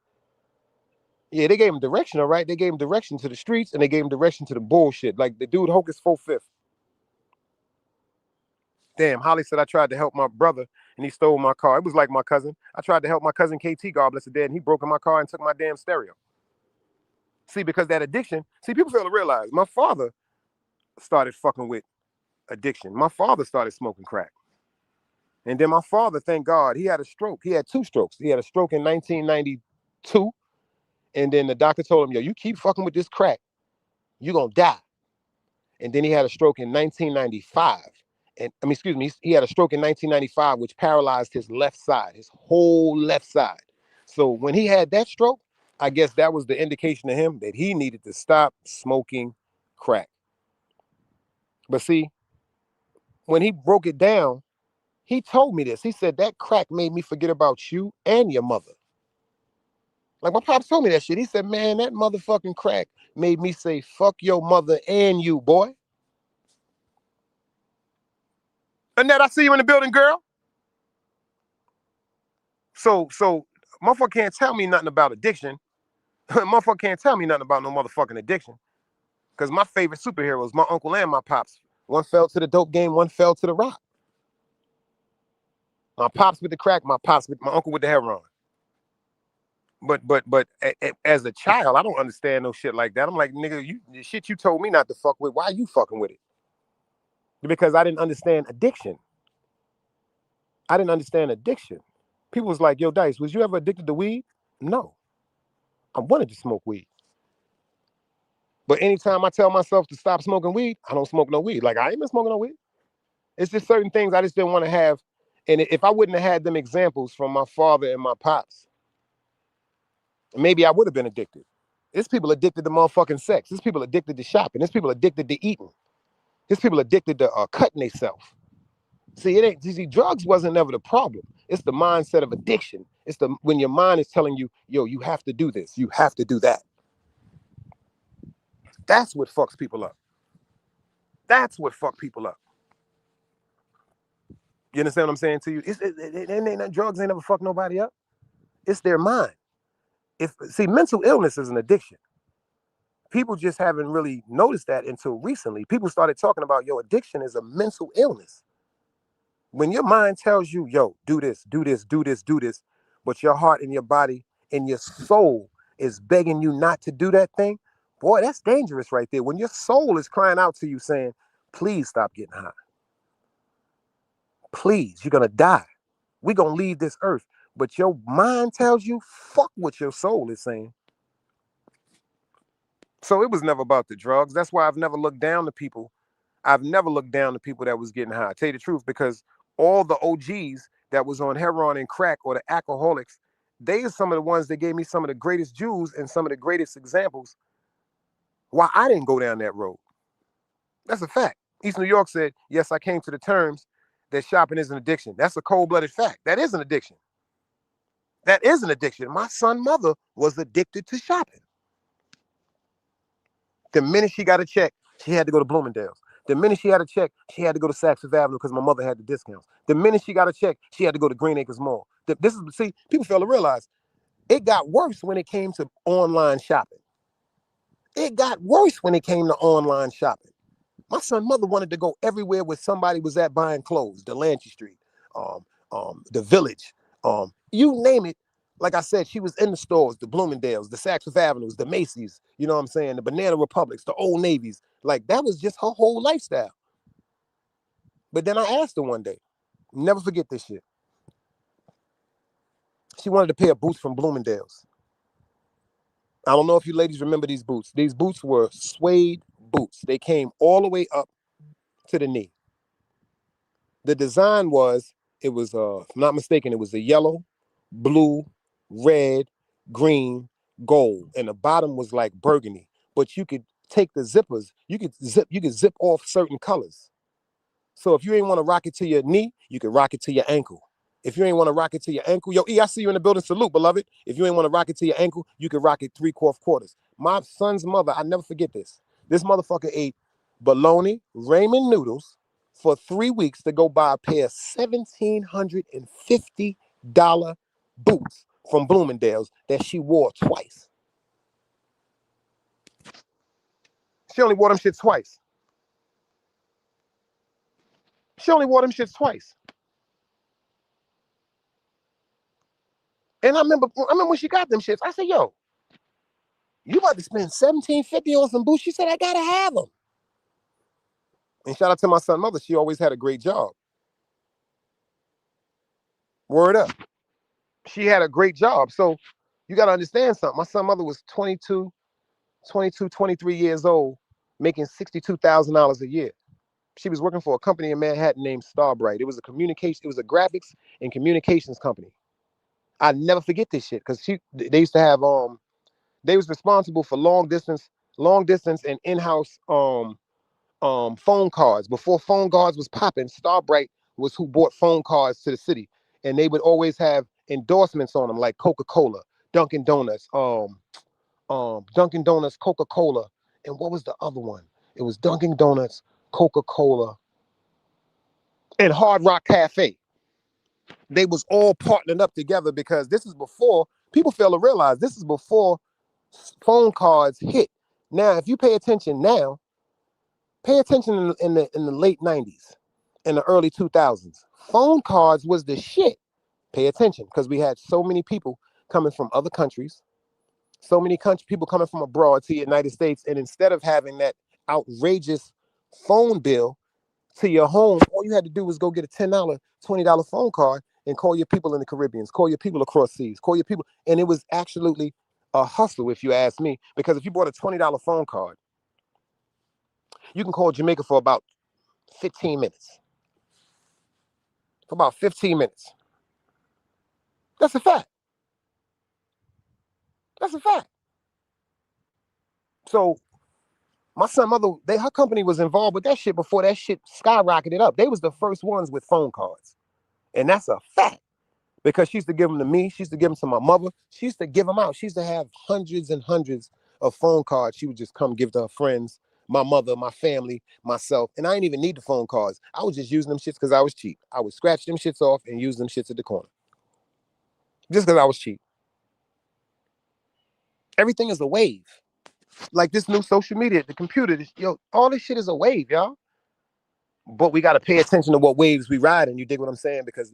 yeah, they gave them direction, all right. They gave them direction to the streets and they gave them direction to the bullshit. Like the dude Hocus 4/5. Damn, Holly said I tried to help my brother and he stole my car. It was like my cousin. I tried to help my cousin KT, God bless his dead, and he broke in my car and took my damn stereo. See, because that addiction, see, people fail to realize my father started fucking with addiction. My father started smoking crack. And then my father, thank God, he had a stroke. He had two strokes. He had a stroke in 1992. And then the doctor told him, yo, you keep fucking with this crack, you're going to die. And then he had a stroke in 1995. And I mean, excuse me, he had a stroke in 1995, which paralyzed his left side, his whole left side. So when he had that stroke, I guess that was the indication to him that he needed to stop smoking crack. But see, when he broke it down, he told me this. He said, that crack made me forget about you and your mother. Like my pops told me that shit. He said, man, that motherfucking crack made me say, fuck your mother and you, boy. Annette, I see you in the building, girl. So motherfucker can't tell me nothing about addiction. Motherfucker can't tell me nothing about no motherfucking addiction. Because my favorite superheroes, my uncle and my pops, one fell to the dope game, one fell to the rock. My pops with the crack, my uncle with the heroin. But as a child, I don't understand no shit like that. I'm like, nigga, the shit you told me not to fuck with, why are you fucking with it? because I didn't understand addiction. I didn't understand addiction. People was like, yo, Dice, was you ever addicted to weed? No. I wanted to smoke weed. But anytime I tell myself to stop smoking weed, I don't smoke no weed. Like, I ain't been smoking no weed. It's just certain things I just didn't want to have. And if I wouldn't have had them examples from my father and my pops, maybe I would have been addicted. There's people addicted to motherfucking sex. There's people addicted to shopping. There's people addicted to eating. There's people addicted to cutting themselves. See, it ain't. See, drugs wasn't never the problem. It's the mindset of addiction. It's the when your mind is telling you, yo, you have to do this, you have to do that. That's what fucks people up. That's what fuck people up. You understand what I'm saying to you? Drugs ain't never fuck nobody up. It's their mind. See, mental illness is an addiction. People just haven't really noticed that until recently. People started talking about, yo, addiction is a mental illness. When your mind tells you, yo, do this, do this, do this, do this, but your heart and your body and your soul is begging you not to do that thing, boy, that's dangerous right there. When your soul is crying out to you saying, please stop getting high. Please, you're going to die. We're going to leave this earth. But your mind tells you, fuck what your soul is saying. So it was never about the drugs. That's why I've never looked down to people. I've never looked down to people that was getting high. I tell you the truth, because all the OGs that was on heroin and crack or the alcoholics, they are some of the ones that gave me some of the greatest jewels and some of the greatest examples why I didn't go down that road. That's a fact. East New York said, yes, I came to the terms that shopping is an addiction. That's a cold-blooded fact. That is an addiction. That is an addiction. My son's mother was addicted to shopping. The minute she got a check, she had to go to Bloomingdale's. The minute she had a check, she had to go to Saks Fifth Avenue because my mother had the discounts. The minute she got a check, she had to go to Green Acres Mall. See, people fail to realize it got worse when it came to online shopping. It got worse when it came to online shopping. My son's mother wanted to go everywhere where somebody was at buying clothes, Delancey Street, the Village, you name it. Like I said, she was in the stores, the Bloomingdale's, the Saks Fifth Avenues, the Macy's, you know what I'm saying, the Banana Republics, the Old Navies. Like, that was just her whole lifestyle. But then I asked her one day, never forget this shit. She wanted a pair of boots from Bloomingdale's. I don't know if you ladies remember these boots. These boots were suede boots. They came all the way up to the knee. The design was, it was, if I'm not mistaken, it was a yellow, blue, red, green, gold, and the bottom was like burgundy. But you could take the zippers, you could zip off certain colors. So if you ain't want to rock it to your knee, you could rock it to your ankle. If you ain't want to rock it to your ankle, yo, E, I see you in the building. Salute, beloved. If you ain't want to rock it to your ankle, you could rock it 3/4 quarters. My son's mother, I never forget this. This motherfucker ate bologna, ramen noodles for 3 weeks to go buy a pair of $1,750 boots from Bloomingdale's that she wore twice. She only wore them shits twice. She only wore them shits twice. And I remember when she got them shits, I said, yo, you about to spend $1,750 on some boots? She said, I gotta have them. And shout out to my son's mother, she always had a great job. Word up. She had a great job. So you gotta understand something. My son's mother was 23 years old, making $62,000 a year. She was working for a company in Manhattan named Starbright. It was a graphics and communications company. I never forget this shit because they used to have they was responsible for long distance and in-house phone cards. Before phone cards was popping, Starbright was who bought phone cards to the city, and they would always have endorsements on them like Coca-Cola, Dunkin' Donuts, Coca-Cola, and what was the other one? It was Dunkin' Donuts, Coca-Cola, and Hard Rock Cafe. They was all partnering up together because this is before, people fail to realize this is before phone cards hit. Now, if you pay attention now, pay attention in the late 90s, in the early 2000s. Phone cards was the shit. Pay attention, because we had so many people coming from other countries, so many people coming from abroad to the United States, and instead of having that outrageous phone bill to your home. All you had to do was go get a $10, $20 phone card and call your people in the Caribbean, call your people across seas, call your people. And it was absolutely a hustle, if you ask me, because if you bought a $20 phone card, you can call Jamaica for about 15 minutes. For about 15 minutes. That's a fact. That's a fact. So my son, mother, her company was involved with that shit before that shit skyrocketed up. They was the first ones with phone cards. And that's a fact. Because she used to give them to me. She used to give them to my mother. She used to give them out. She used to have hundreds and hundreds of phone cards. She would just come give to her friends, my mother, my family, myself. And I didn't even need the phone cards. I was just using them shits because I was cheap. I would scratch them shits off and use them shits at the corner. Just because I was cheap. Everything is a wave. Like this new social media, the computer, all this shit is a wave, y'all. But we got to pay attention to what waves we ride, and you dig what I'm saying? Because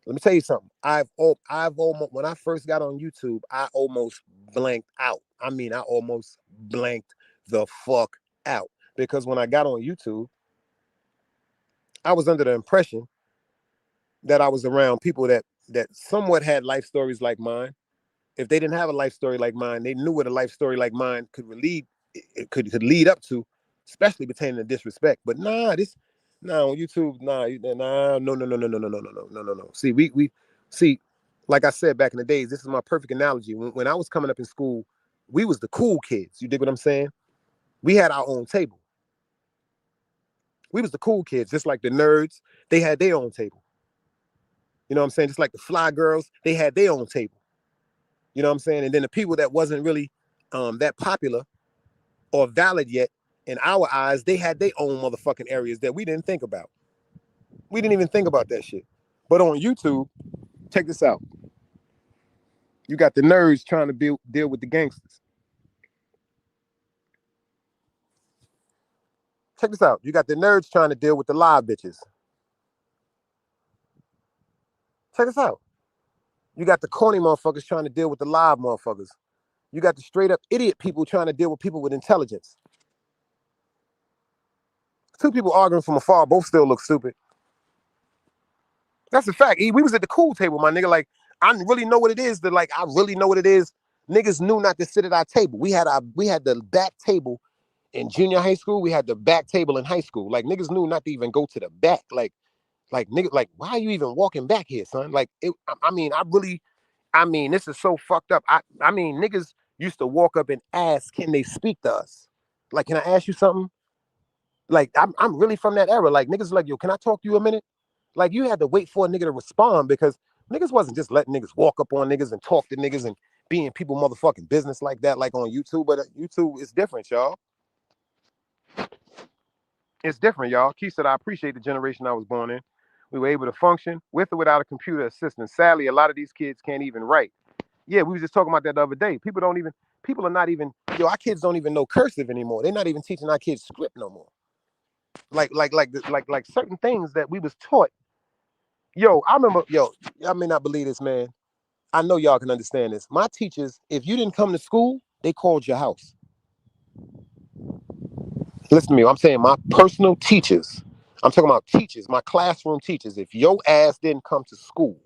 let me tell you something. I've almost, when I first got on YouTube, I almost blanked out. I mean, I almost blanked the fuck out. Because when I got on YouTube, I was under the impression that I was around people that somewhat had life stories like mine. If they didn't have a life story like mine, they knew what a life story like mine could lead, it could lead up to, especially pertaining to disrespect. But on YouTube, no. See, we see, like I said back in the days, this is my perfect analogy. When I was coming up in school, we was the cool kids. You dig what I'm saying? We had our own table. We was the cool kids, just like the nerds. They had their own table. You know what I'm saying? Just like the fly girls, they had their own table. You know what I'm saying? And then the people that wasn't really that popular or valid yet, in our eyes, they had their own motherfucking areas that we didn't think about. We didn't even think about that shit. But on YouTube, check this out. You got the nerds trying to deal with the gangsters. Check this out. You got the nerds trying to deal with the live bitches. Check this out. You got the corny motherfuckers trying to deal with the live motherfuckers. You got the straight up idiot people trying to deal with people with intelligence. Two people arguing from afar, both still look stupid. That's a fact. We was at the cool table, my nigga. Like, I really know what it is. I really know what it is. Niggas knew not to sit at our table. We had the back table in junior high school. We had the back table in high school. Like, niggas knew not to even go to the back. Like nigga, like, why are you even walking back here, son? Like, this is so fucked up. I mean, niggas used to walk up and ask, can they speak to us? Like, can I ask you something? Like, I'm really from that era. Like, niggas like, yo, can I talk to you a minute? Like, you had to wait for a nigga to respond because niggas wasn't just letting niggas walk up on niggas and talk to niggas and be in people motherfucking business like that, like on YouTube. But YouTube is different, y'all. It's different, y'all. Keith said, I appreciate the generation I was born in. We were able to function with or without a computer assistance. Sadly, a lot of these kids can't even write. Yeah, we were just talking about that the other day. People are not even, our kids don't even know cursive anymore. They're not even teaching our kids script no more. Like certain things that we was taught. I remember, I may not believe this, man. I know y'all can understand this. My teachers, if you didn't come to school, they called your house. Listen to me. I'm saying my personal teachers. I'm talking about teachers, my classroom teachers. If your ass didn't come to school,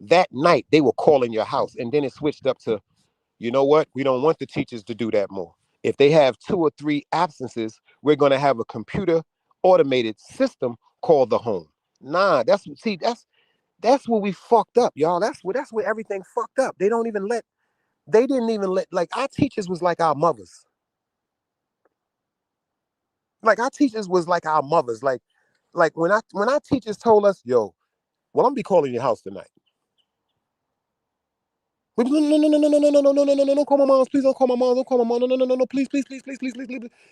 that night they were calling your house. And then it switched up to, you know what? We don't want the teachers to do that more. If they have 2 or 3 absences, we're going to have a computer automated system called the home. Nah, that's where we fucked up, y'all. That's where everything fucked up. They didn't even let, like, our teachers was like our mothers. Like, our teachers was like our mothers. Like when our teachers told us, yo, well, I'm gonna be calling your house tonight. No, don't call my moms, please don't call my mom, don't call my mom, no, please.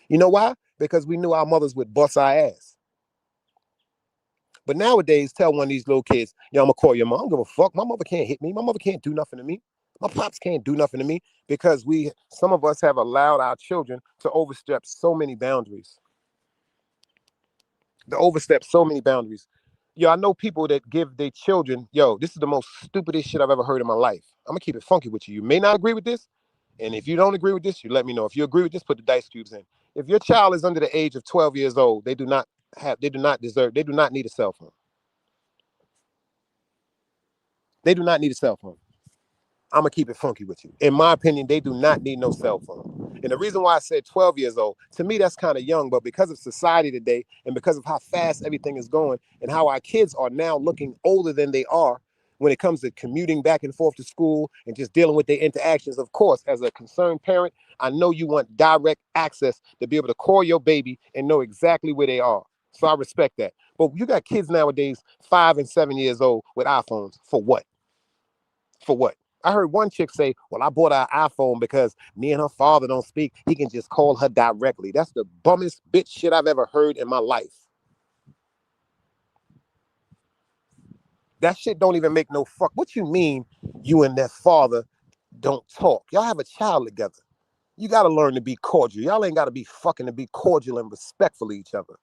You know why? Because we knew our mothers would bust our ass. But nowadays, tell one of these little kids, I'm gonna call your mom. I don't give a fuck. My mother can't hit me. My mother can't do nothing to me. My pops can't do nothing to me because some of us have allowed our children to overstep so many boundaries. I know people that give their children, this is the most stupidest shit I've ever heard in my life. I'm gonna keep it funky with you. You may not agree with this. And if you don't agree with this, you let me know. If you agree with this, put the dice cubes in. If your child is under the age of 12 years old, they do not they do not deserve, they do not need a cell phone. They do not need a cell phone. I'm gonna keep it funky with you. In my opinion, they do not need no cell phone. And the reason why I said 12 years old, to me, that's kind of young, but because of society today and because of how fast everything is going and how our kids are now looking older than they are when it comes to commuting back and forth to school and just dealing with their interactions, of course, as a concerned parent, I know you want direct access to be able to call your baby and know exactly where they are. So I respect that. But you got kids nowadays, 5 and 7 years old with iPhones. For what? For what? I heard one chick say, well, I bought her an iPhone because me and her father don't speak. He can just call her directly. That's the bummest bitch shit I've ever heard in my life. That shit don't even make no fuck. What you mean you and that father don't talk? Y'all have a child together. You got to learn to be cordial. Y'all ain't got to be fucking to be cordial and respectful to each other.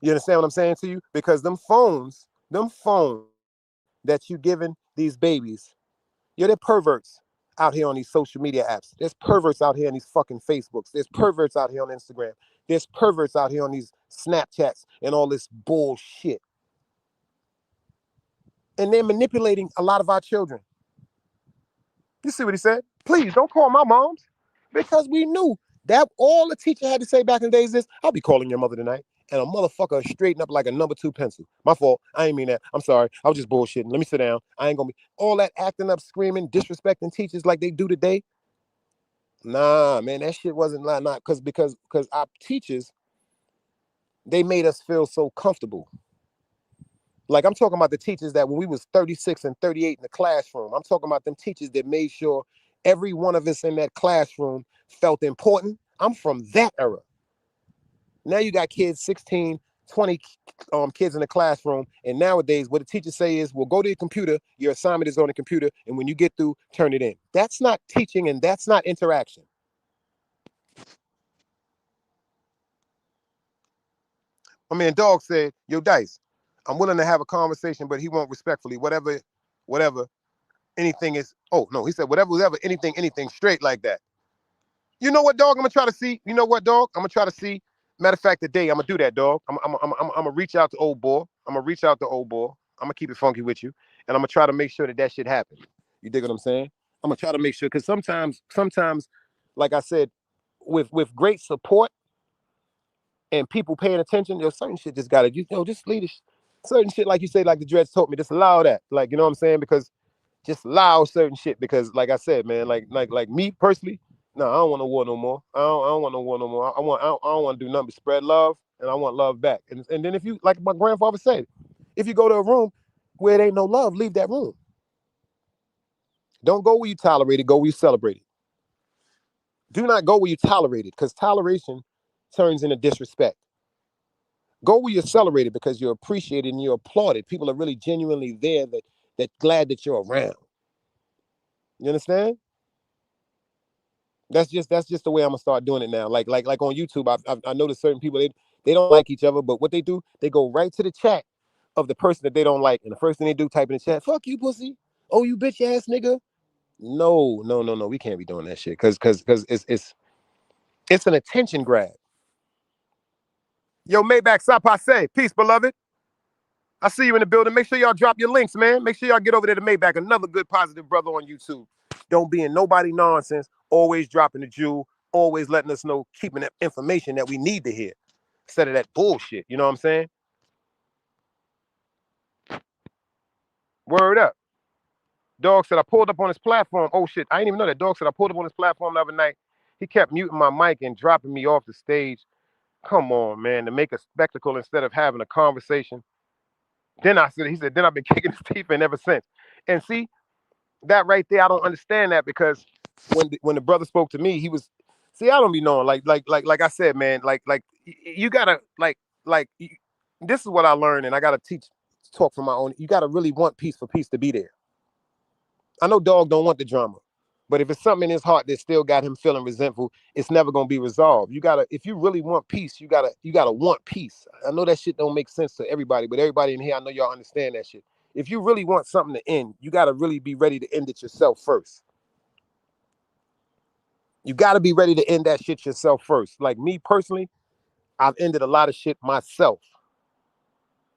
You understand what I'm saying to you? Because them phones that you giving these babies, yeah, they're perverts out here on these social media apps. There's perverts out here on these fucking Facebooks. There's perverts out here on Instagram. There's perverts out here on these Snapchats and all this bullshit. And they're manipulating a lot of our children. You see what he said? Please don't call my moms. Because we knew that all the teacher had to say back in the days is, I'll be calling your mother tonight. And a motherfucker straighten up like a number 2 pencil. My fault. I ain't mean that. I'm sorry. I was just bullshitting. Let me sit down. I ain't gonna be all that acting up, screaming, disrespecting teachers like they do today. Nah, man, that shit wasn't not because our teachers, they made us feel so comfortable. Like I'm talking about the teachers that when we was 36 and 38 in the classroom, I'm talking about them teachers that made sure every one of us in that classroom felt important. I'm from that era. Now you got kids, 16, 20 kids in the classroom. And nowadays, what the teachers say is, well, go to your computer. Your assignment is on the computer. And when you get through, turn it in. That's not teaching and that's not interaction. I mean, Dog said, yo, Dice, I'm willing to have a conversation, but he won't respectfully, whatever, anything is, oh, no, he said, whatever, anything straight like that. You know what, Dog, I'm going to try to see. You know what, Dog, I'm going to try to see. Matter of fact, today, I'm going to do that, Dog. I'm going to reach out to old boy. I'm going to keep it funky with you. And I'm going to try to make sure that shit happens. You dig what I'm saying? I'm going to try to make sure, because sometimes, like I said, with great support, and people paying attention, certain shit just gotta, just lead certain shit, like you say, like the Dreads told me, just allow that. Like, you know what I'm saying? Because just allow certain shit. Because like I said, man, like me personally, no, I don't want no war no more. I don't want no war no more. I don't want to do nothing but spread love, and I want love back. And then if you, like my grandfather said, if you go to a room where there ain't no love, leave that room. Don't go where you tolerate it, go where you celebrate it. Do not go where you tolerate it, because toleration turns into disrespect. Go where you're celebrated because you're appreciated and you're applauded. People are really genuinely there that glad that you're around. You understand? That's just the way I'm gonna start doing it now. Like on YouTube, I noticed certain people, they don't like each other, but what they do, they go right to the chat of the person that they don't like, and the first thing they do, type in the chat, "Fuck you, pussy. Oh, you bitch ass nigga." No, we can't be doing that shit because it's an attention grab. Yo, Maybach Sapase, peace, beloved. I see you in the building. Make sure y'all drop your links, man. Make sure y'all get over there to Maybach. Another good, positive brother on YouTube. Don't be in nobody nonsense. Always dropping the jewel. Always letting us know, keeping that information that we need to hear. Instead of that bullshit. You know what I'm saying? Word up. Dog said I pulled up on his platform. Oh, shit. I didn't even know that. Dog said I pulled up on his platform the other night. He kept muting my mic and dropping me off the stage. Come on, man. To make a spectacle instead of having a conversation. Then he said, then I've been kicking his teeth in ever since. And see, that right there, I don't understand that, because when the brother spoke to me, he was, see, I don't be knowing, like I said, man, like you gotta this is what I learned, and I gotta talk from my own. You gotta really want peace for peace to be there. I know Dog don't want the drama, but if it's something in his heart that still got him feeling resentful, it's never gonna be resolved. You gotta, if you really want peace, you gotta want peace. I know that shit don't make sense to everybody, but everybody in here, I know y'all understand that shit. If you really want something to end, you gotta really be ready to end it yourself first. You gotta be ready to end that shit yourself first. Like me personally, I've ended a lot of shit myself.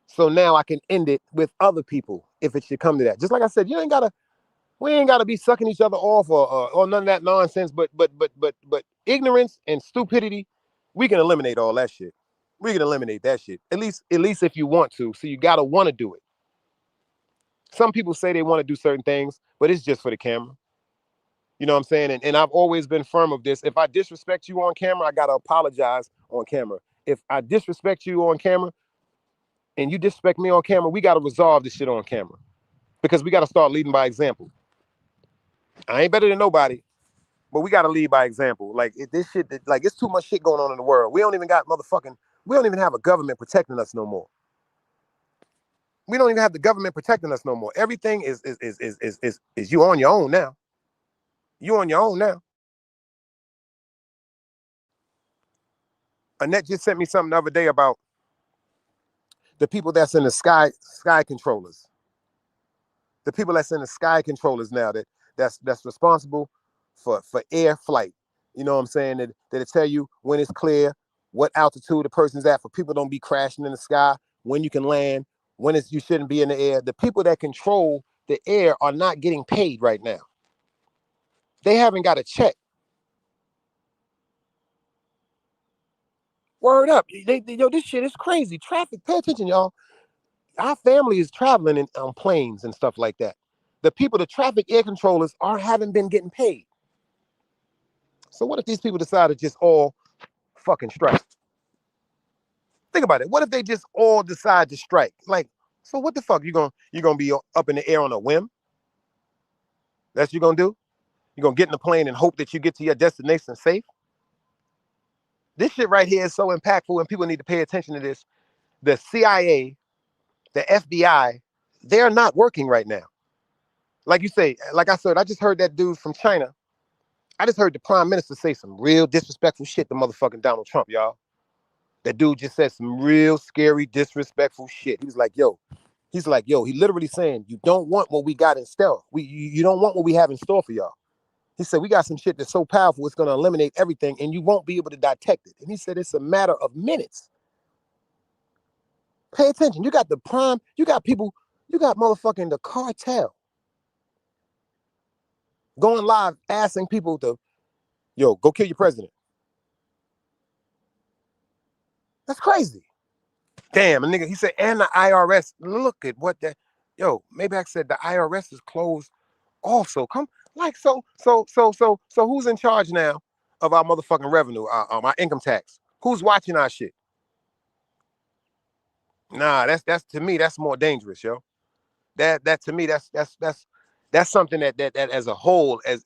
So now I can end it with other people if it should come to that. Just like I said, we ain't gotta be sucking each other off or none of that nonsense. But ignorance and stupidity, we can eliminate all that shit. We can eliminate that shit. At least if you want to. So you gotta want to do it. Some people say they want to do certain things, but it's just for the camera. You know what I'm saying? And I've always been firm of this. If I disrespect you on camera, I gotta apologize on camera. If I disrespect you on camera and you disrespect me on camera, we gotta resolve this shit on camera because we gotta start leading by example. I ain't better than nobody, but we gotta lead by example. Like this shit, like it's too much shit going on in the world. We don't even have a government protecting us no more. We don't even have the government protecting us no more. Everything is you on your own now. You on your own now. Annette just sent me something the other day about the people that's in the sky controllers. The people that's in the sky controllers now that's responsible for air flight. You know what I'm saying? That it tell you when it's clear, what altitude the person's at, for people don't be crashing in the sky, when you can land, when you shouldn't be in the air. The people that control the air are not getting paid right now. They haven't got a check. Word up. Yo, this shit is crazy. Traffic, pay attention, y'all. Our family is traveling on planes and stuff like that. The people, the traffic air controllers, haven't been getting paid. So what if these people decide to just all fucking strike? Think about it. What if they just all decide to strike? Like, so what the fuck? You gonna be up in the air on a whim? That's what you gonna do? You gonna get in the plane and hope that you get to your destination safe? This shit right here is so impactful, and people need to pay attention to this. The CIA, the FBI, they're not working right now. Like you say, like I said, I just heard that dude from China. I just heard the prime minister say some real disrespectful shit to motherfucking Donald Trump, y'all. That dude just said some real scary, disrespectful shit. He's like, yo, he literally saying, you don't want what we got in stealth. You don't want what we have in store for y'all. He said, we got some shit that's so powerful, it's going to eliminate everything, and you won't be able to detect it. And he said, it's a matter of minutes. Pay attention. You got people, you got motherfucking the cartel going live asking people to, yo, go kill your president. That's crazy. Damn, a nigga, he said, and the IRS, look at what that, yo, Maybach said the IRS is closed also. Come, like, so who's in charge now of our motherfucking revenue, our income tax? Who's watching our shit? Nah, that's to me, that's more dangerous, yo. That to me, that's something that as a whole, as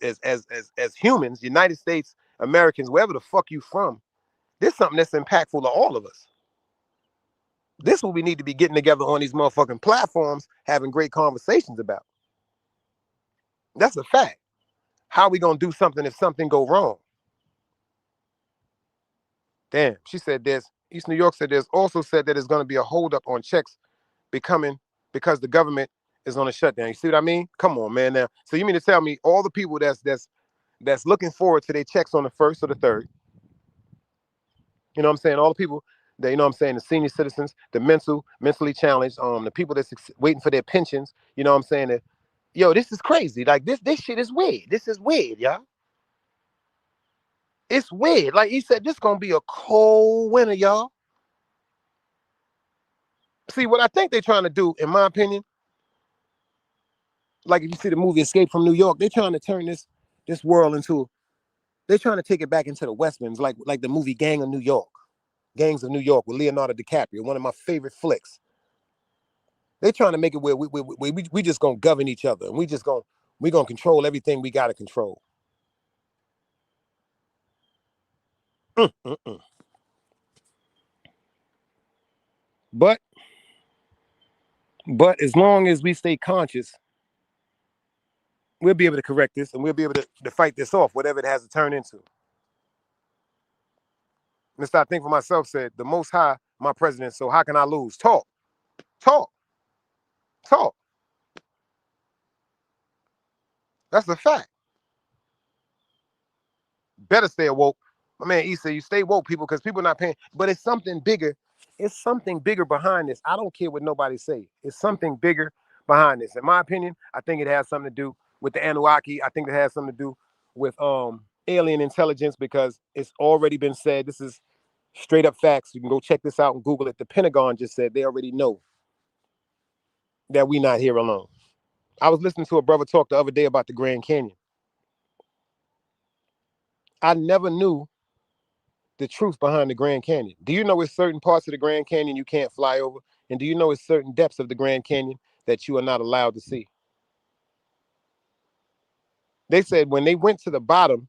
humans, United States Americans, wherever the fuck you from, this is something that's impactful to all of us. This is what we need to be getting together on these motherfucking platforms, having great conversations about. That's a fact. How are we gonna do something if something go wrong? Damn, she said this. East New York said there's also said that there's gonna be a holdup on checks becoming because the government is on a shutdown. You see what I mean? Come on, man. Now, so you mean to tell me all the people that's looking forward to their checks on the 1st or the 3rd? You know what I'm saying? All the people that, you know what I'm saying, the senior citizens, the mentally challenged, the people that's waiting for their pensions. You know what I'm saying? That, yo, this is crazy. Like this shit is weird. This is weird, y'all. It's weird. Like he said, this gonna be a cold winter, y'all. See, what I think they're trying to do, in my opinion, like if you see the movie Escape from New York, they're trying to turn this world into, they're trying to take it back into the Westerns, like the movie Gangs of New York with Leonardo DiCaprio, one of my favorite flicks. They're trying to make it where we just gonna govern each other, and we gonna control everything we gotta control. Mm-mm-mm. But as long as we stay conscious, we'll be able to correct this, and we'll be able to fight this off, whatever it has to turn into. Mr. I think for myself said, the Most High, my president, so how can I lose? Talk, talk, talk. That's a fact. Better stay awoke. My man E said, you stay woke, people, because people are not paying. But it's something bigger. It's something bigger behind this. I don't care what nobody say. It's something bigger behind this. In my opinion, I think it has something to do with the Anunnaki. I think it has something to do with alien intelligence, because it's already been said. This is straight up facts. You can go check this out and Google it. The Pentagon just said they already know that we're not here alone. I was listening to a brother talk the other day about the Grand Canyon. I never knew the truth behind the Grand Canyon. Do you know it's certain parts of the Grand Canyon you can't fly over? And do you know it's certain depths of the Grand Canyon that you are not allowed to see? They said when they went to the bottom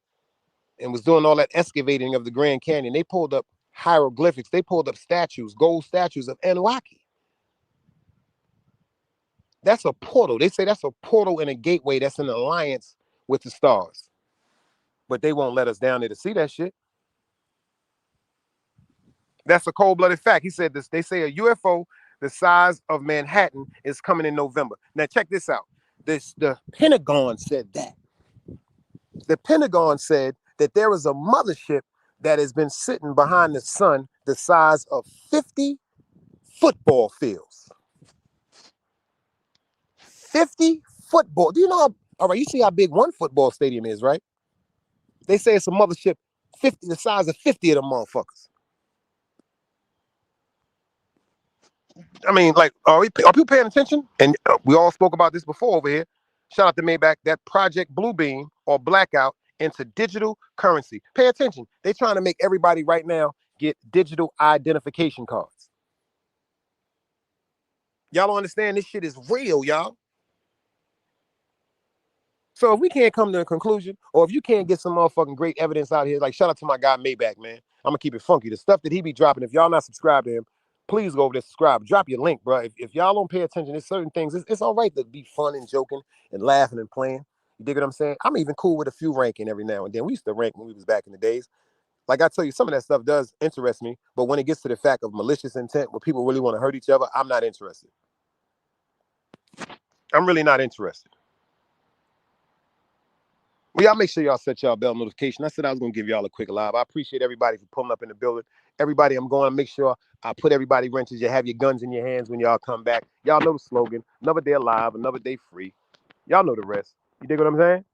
and was doing all that excavating of the Grand Canyon, they pulled up hieroglyphics. They pulled up statues, gold statues of Anunnaki. That's a portal. They say that's a portal and a gateway that's in alliance with the stars. But they won't let us down there to see that shit. That's a cold-blooded fact. He said this. They say a UFO the size of Manhattan is coming in November. Now check this out. The Pentagon said that. The Pentagon said that there is a mothership that has been sitting behind the sun the size of 50 football fields. 50 football. Do you know how, all right, you see how big one football stadium is, right? They say it's a mothership 50, the size of 50 of them motherfuckers. I mean, like, are people paying attention? And we all spoke about this before over here. Shout out to Maybach, that Project Bluebeam or Blackout into digital currency. Pay attention. They're trying to make everybody right now get digital identification cards. Y'all don't understand this shit is real, y'all. So if we can't come to a conclusion, or if you can't get some motherfucking great evidence out here, like shout out to my guy Maybach, man. I'm gonna keep it funky. The stuff that he be dropping, if y'all not subscribed to him, please go over there, subscribe. Drop your link, bro. If y'all don't pay attention, there's certain things. It's all right to be fun and joking and laughing and playing. You dig what I'm saying? I'm even cool with a few ranking every now and then. We used to rank when we was back in the days. Like I tell you, some of that stuff does interest me, but when it gets to the fact of malicious intent, where people really want to hurt each other, I'm not interested. I'm really not interested. Well, y'all make sure y'all set y'all bell notification. I said I was going to give y'all a quick live. I appreciate everybody for pulling up in the building. Everybody, I'm going to make sure I put everybody wrenches. You have your guns in your hands when y'all come back. Y'all know the slogan, another day alive, another day free. Y'all know the rest. You dig what I'm saying?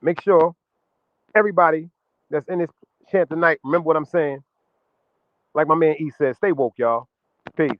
Make sure everybody that's in this chant tonight, remember what I'm saying. Like my man E said, stay woke, y'all. Peace.